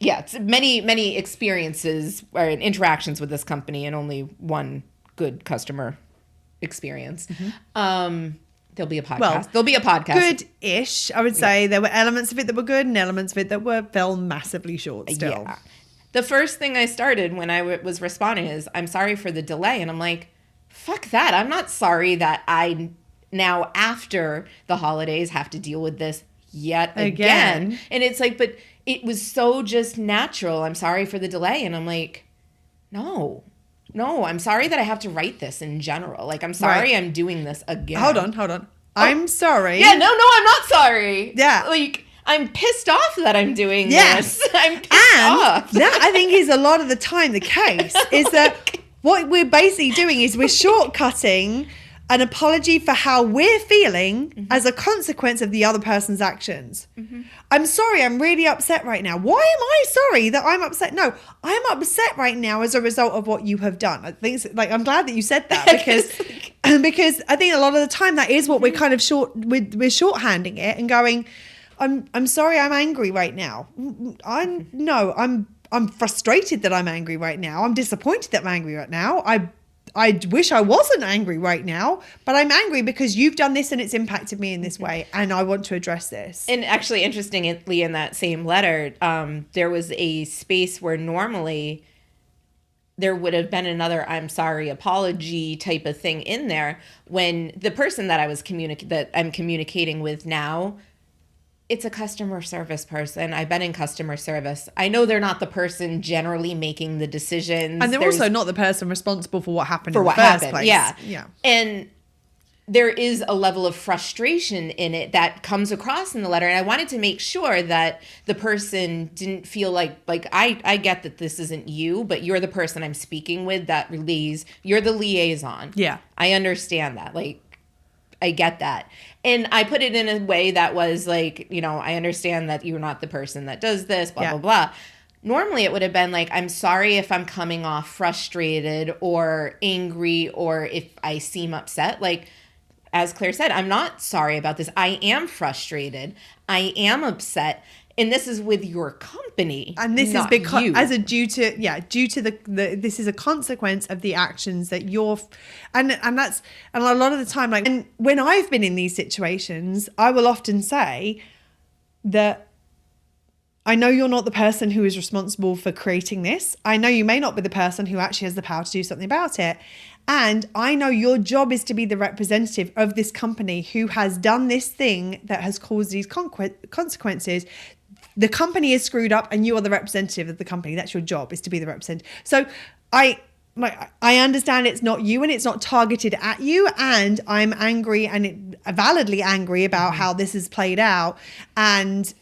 It's many experiences or interactions with this company and only one good customer experience. There'll be a podcast. Well, There'll be a podcast. Good-ish. I would say there were elements of it that were good and elements of it that fell massively short still. Yeah. The first thing I started when I was responding is, I'm sorry for the delay. And I'm like, fuck that. I'm not sorry that I now after the holidays have to deal with this yet again. And it's like, but it was so just natural. I'm sorry for the delay. And I'm like, no, I'm sorry that I have to write this in general. Like, I'm sorry I'm doing this again. Hold on. I'm sorry. Yeah, no, I'm not sorry. Yeah. Like, I'm pissed off that I'm doing this. I'm pissed off. That, I think, is a lot of the time the case, is that what we're basically doing is we're shortcutting an apology for how we're feeling as a consequence of the other person's actions. I'm sorry, I'm really upset right now. Why am I sorry that I'm upset? No, I'm upset right now as a result of what you have done. I think it's, like, I'm glad that you said that because I think a lot of the time that is what we're kind of we're shorthanding it and going, I'm sorry, I'm angry right now. I'm frustrated that I'm angry right now. I'm disappointed that I'm angry right now. I wish I wasn't angry right now, but I'm angry because you've done this and it's impacted me in this way, and I want to address this. And actually, interestingly, in that same letter, there was a space where normally there would have been another "I'm sorry" apology type of thing in there when the person that I'm communicating with now, it's a customer service person. I've been in customer service. I know they're not the person generally making the decisions. And they're also not the person responsible for what happened in the first place. Yeah. And there is a level of frustration in it that comes across in the letter. And I wanted to make sure that the person didn't feel like I get that this isn't you, but you're the person I'm speaking with that relays. You're the liaison. Yeah. I understand that. Like, I get that. And I put it in a way that was like, I understand that you're not the person that does this, blah, blah, blah. Normally it would have been like, I'm sorry if I'm coming off frustrated or angry or if I seem upset. Like, as Claire said, I'm not sorry about this. I am frustrated. I am upset. And this is with your company. And this is because you. due to the this is a consequence of the actions that you're and a lot of the time, like, and when I've been in these situations, I will often say that I know you're not the person who is responsible for creating this. I know you may not be the person who actually has the power to do something about it. And I know your job is to be the representative of this company who has done this thing that has caused these consequences. The company is screwed up and you are the representative of the company. That's your job, is to be the representative. So I understand it's not you and it's not targeted at you, and I'm angry and validly angry about how this has played out. And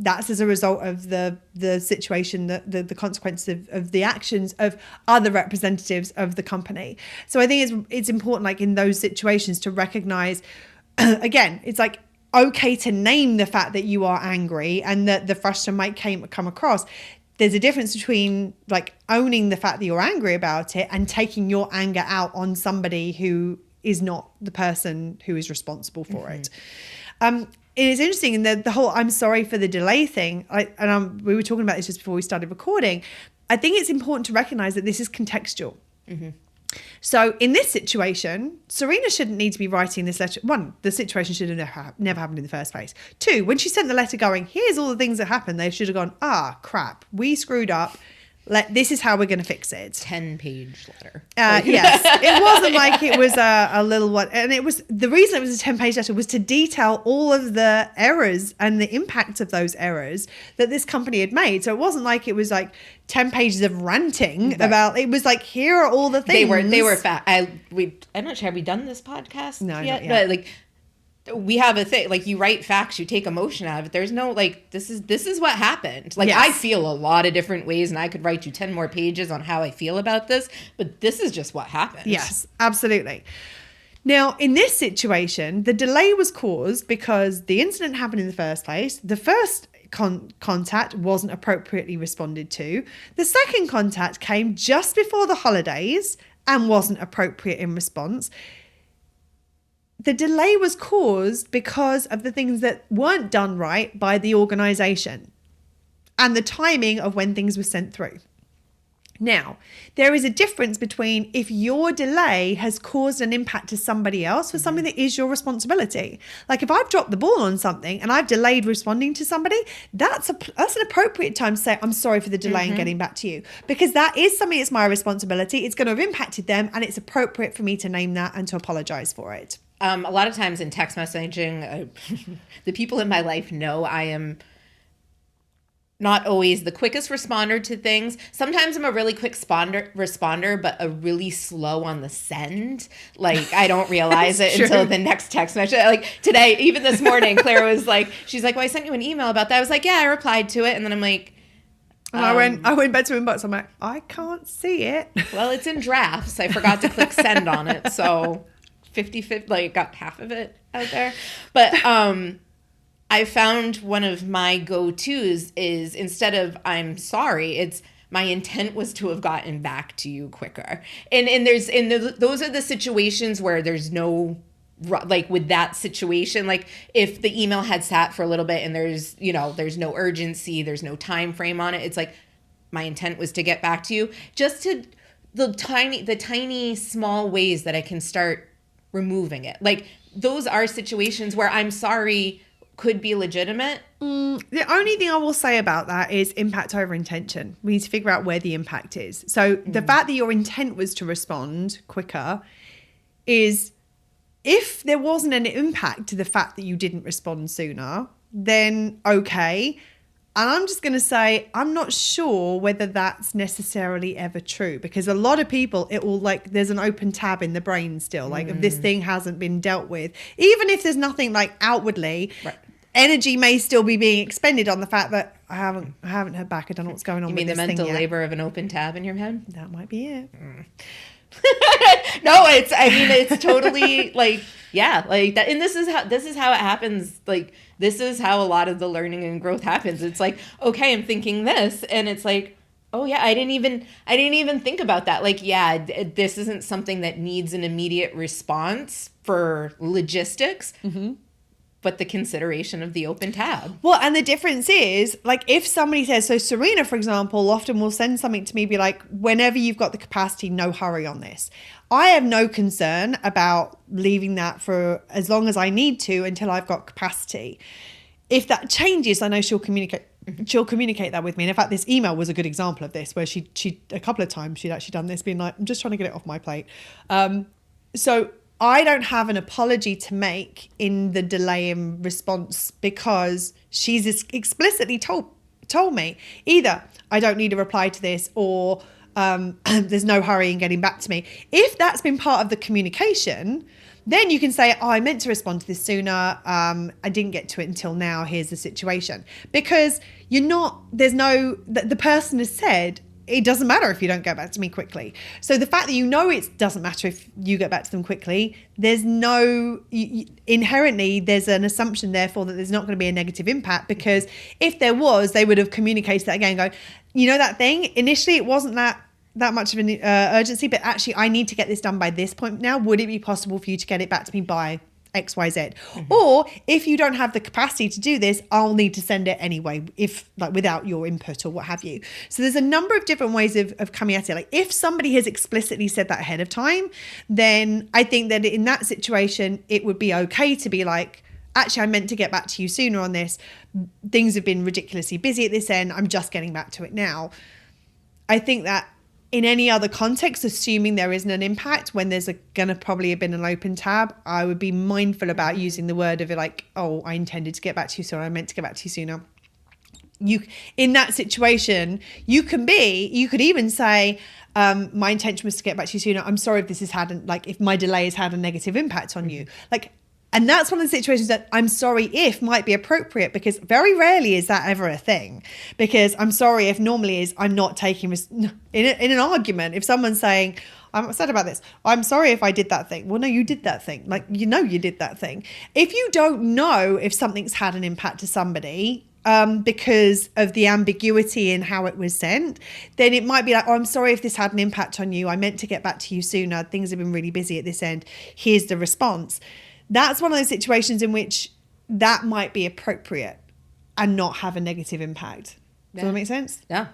that's as a result of the situation, the consequences of the actions of other representatives of the company. So I think it's important, like, in those situations, to recognize, again, it's like, okay to name the fact that you are angry and that the frustration might come across. There's a difference between, like, owning the fact that you're angry about it and taking your anger out on somebody who is not the person who is responsible for it. It is interesting in the whole "I'm sorry for the delay" thing. We were talking about this just before we started recording. I think it's important to recognize that this is contextual. So in this situation, Serena shouldn't need to be writing this letter. One, the situation should have never happened in the first place. Two, when she sent the letter going, here's all the things that happened, they should have gone, crap, we screwed up. This is how we're going to fix it. 10-page letter. Yes, it wasn't like it was a little one. And it was, the reason it was a 10-page letter was to detail all of the errors and the impact of those errors that this company had made. So it wasn't like it was like 10 pages of ranting about, it was like, here are all the things. They were fat. I'm not sure, have we done this podcast No, yet? not yet. But like, we have a thing, like, you write facts, you take emotion out of it. There's no, like, this is what happened. Like, Yes. I feel a lot of different ways, and I could write you 10 more pages on how I feel about this, but this is just what happened. Yes, absolutely. Now, in this situation, the delay was caused because the incident happened in the first place. The first contact wasn't appropriately responded to. The second contact came just before the holidays and wasn't appropriate in response. The delay was caused because of the things that weren't done right by the organization and the timing of when things were sent through. Now, there is a difference between if your delay has caused an impact to somebody else for something that is your responsibility. Like if I've dropped the ball on something and I've delayed responding to somebody, that's an appropriate time to say, I'm sorry for the delay in getting back to you. Because that is something that's my responsibility. It's going to have impacted them, and it's appropriate for me to name that and to apologize for it. A lot of times in text messaging, the people in my life know I am not always the quickest responder to things. Sometimes I'm a really quick responder, but a really slow on the send. Like I don't realize it until the next text message. Like today, even this morning, Claire was like, she's like, well, I sent you an email about that. I was like, yeah, I replied to it. And then I'm like, and I went back to inbox. I'm like, I can't see it. Well, it's in drafts. I forgot to click send on it. So 50-50, like got half of it out there. But, I found one of my go-tos is instead of I'm sorry, it's my intent was to have gotten back to you quicker. And those are the situations where there's no, like with that situation, like if the email had sat for a little bit and there's no urgency, there's no time frame on it. It's like my intent was to get back to you. Just to the tiny small ways that I can start removing it. Like those are situations where I'm sorry could be legitimate. The only thing I will say about that is impact over intention. We need to figure out where the impact is. So the fact that your intent was to respond quicker is, if there wasn't an impact to the fact that you didn't respond sooner, then okay. And I'm just going to say, I'm not sure whether that's necessarily ever true, because a lot of people, it will like, there's an open tab in the brain still, like if this thing hasn't been dealt with, even if there's nothing like outwardly, right. Energy may still be being expended on the fact that I haven't heard back. I don't know what's going on with this thing. You mean the mental yet. Labor of an open tab in your head? That might be it. No, it's totally like, yeah, like that. And this is how it happens. Like, this is how a lot of the learning and growth happens. It's like, okay, I'm thinking this, and it's like, oh yeah, I didn't even think about that. Like, yeah, this isn't something that needs an immediate response for logistics. Mm-hmm. But the consideration of the open tab. Well, and the difference is, like, if somebody says, so Serena, for example, often will send something to me, be like, whenever you've got the capacity, no hurry on this. I have no concern about leaving that for as long as I need to until I've got capacity. If that changes, I know she'll communicate that with me. And in fact, this email was a good example of this, where she a couple of times she'd actually done this, being like, I'm just trying to get it off my plate. So I don't have an apology to make in the delay in response, because she's explicitly told me either I don't need a reply to this, or there's no hurry in getting back to me. If that's been part of the communication, then you can say, oh, I meant to respond to this sooner. I didn't get to it until now. Here's the situation. Because the person has said, it doesn't matter if you don't get back to me quickly. So the fact that it doesn't matter if you get back to them quickly, inherently there's an assumption therefore that there's not going to be a negative impact, because if there was, they would have communicated that again, go, that thing, initially it wasn't that much of an urgency, but actually I need to get this done by this point now. Would it be possible for you to get it back to me by XYZ? Mm-hmm. Or if you don't have the capacity to do this, I'll need to send it anyway, if like without your input or what have you. So there's a number of different ways of coming at it. Like if somebody has explicitly said that ahead of time, then I think that in that situation, it would be okay to be like, actually, I meant to get back to you sooner on this. Things have been ridiculously busy at this end. I'm just getting back to it now. I think that in any other context, assuming there isn't an impact, when there's going to probably have been an open tab, I would be mindful about using the word of it, like, oh, I intended to get back to you sooner. I meant to get back to you sooner. In that situation, you could even say, my intention was to get back to you sooner. I'm sorry if this has if my delay has had a negative impact on you. And that's one of the situations that I'm sorry if might be appropriate, because very rarely is that ever a thing. Because I'm sorry if normally is I'm not taking in an argument. If someone's saying, I'm upset about this, I'm sorry if I did that thing. Well, no, you did that thing. You did that thing. If you don't know if something's had an impact to somebody because of the ambiguity in how it was sent, then it might be like, oh, I'm sorry if this had an impact on you. I meant to get back to you sooner. Things have been really busy at this end. Here's the response. That's one of those situations in which that might be appropriate and not have a negative impact. Does that make sense? Yeah.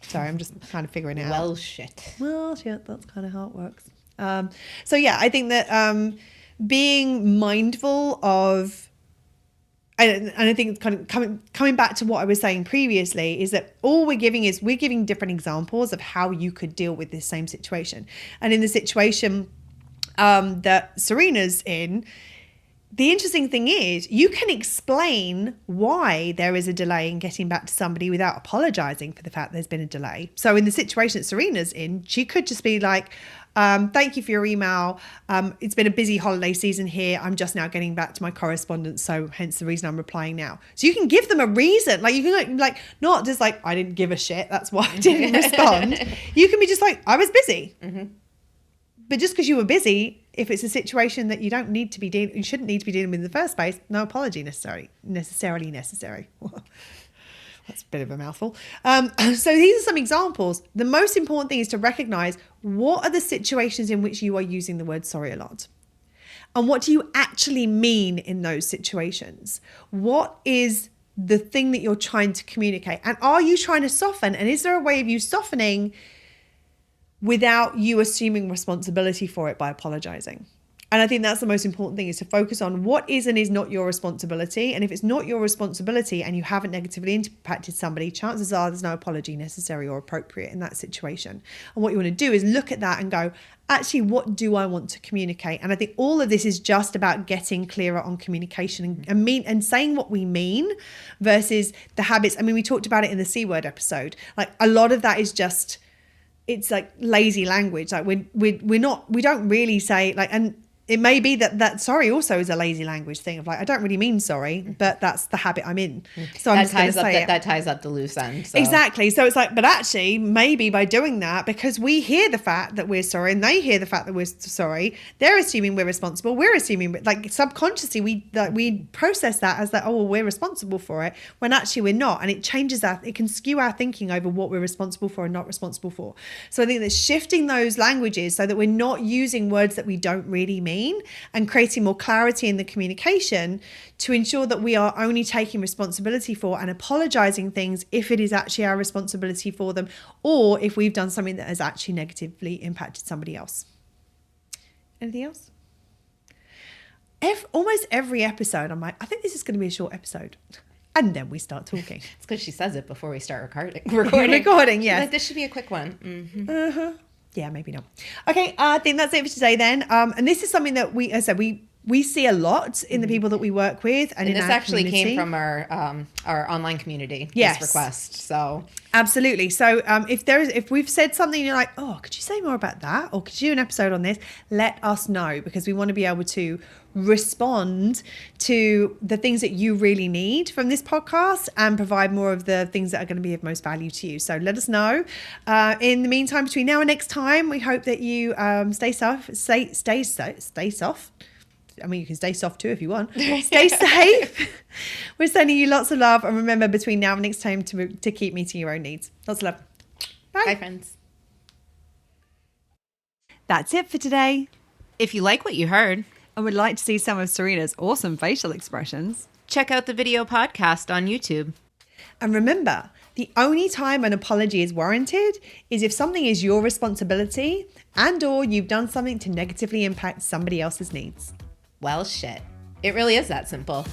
Sorry, I'm just kind of figuring it out. Well, shit. Well, yeah, that's kind of how it works. So yeah, I think that being mindful of, and I think kind of coming back to what I was saying previously, is that all we're giving different examples of how you could deal with this same situation. And in the situation that Serena's in, the interesting thing is you can explain why there is a delay in getting back to somebody without apologizing for the fact there's been a delay. So in the situation that Serena's in, she could just be like, thank you for your email. It's been a busy holiday season here. I'm just now getting back to my correspondence. So hence the reason I'm replying now. So you can give them a reason. Like you can like not just like, I didn't give a shit. That's why I didn't respond. You can be just like, I was busy. Mm-hmm. But just because you were busy, if it's a situation that you shouldn't need to be dealing with in the first place, no apology necessary. That's a bit of a mouthful. So these are some examples. The most important thing is to recognize what are the situations in which you are using the word sorry a lot. And what do you actually mean in those situations? What is the thing that you're trying to communicate? And are you trying to soften? And is there a way of you softening without you assuming responsibility for it by apologizing? And I think that's the most important thing, is to focus on what is and is not your responsibility. And if it's not your responsibility and you haven't negatively impacted somebody, chances are there's no apology necessary or appropriate in that situation. And what you want to do is look at that and go, actually, what do I want to communicate? And I think all of this is just about getting clearer on communication and saying what we mean versus the habits. I mean, we talked about it in the C word episode. Like a lot of that is just, it's like lazy language. Like we don't really say like, and it may be that sorry also is a lazy language thing of like, I don't really mean sorry, but that's the habit I'm in. So I'm just going to say it. That ties up the loose end. So. Exactly. So it's like, but actually maybe by doing that, because we hear the fact that we're sorry and they hear the fact that we're sorry, they're assuming we're responsible. We're assuming, like subconsciously we process that as that, oh, well, we're responsible for it, when actually we're not. And it changes it can skew our thinking over what we're responsible for and not responsible for. So I think that shifting those languages so that we're not using words that we don't really mean, and creating more clarity in the communication to ensure that we are only taking responsibility for and apologizing things if it is actually our responsibility for them, or if we've done something that has actually negatively impacted somebody else. Anything else? Almost every episode I'm like, I think this is going to be a short episode. And then we start talking. It's because she says it before we start recording. Recording, yes. Like, this should be a quick one. Mm-hmm. Uh-huh. Yeah, maybe not. Okay, I think that's it for today then. And this is something that we see a lot in the people that we work with, and in this our actually community. came from our online community. Yes. This request. So absolutely. So if we've said something, you're like, oh, could you say more about that, or could you do an episode on this? Let us know, because we want to be able to respond to the things that you really need from this podcast and provide more of the things that are going to be of most value to you. So let us know. In the meantime, between now and next time, we hope that you stay soft. I mean, you can stay soft too if you want. Stay safe. We're sending you lots of love. And remember, between now and next time, to keep meeting your own needs. Lots of love. Bye. Bye, friends. That's it for today. If you like what you heard and would like to see some of Serena's awesome facial expressions, check out the video podcast on YouTube. And remember, the only time an apology is warranted is if something is your responsibility and or you've done something to negatively impact somebody else's needs. Well, shit. It really is that simple.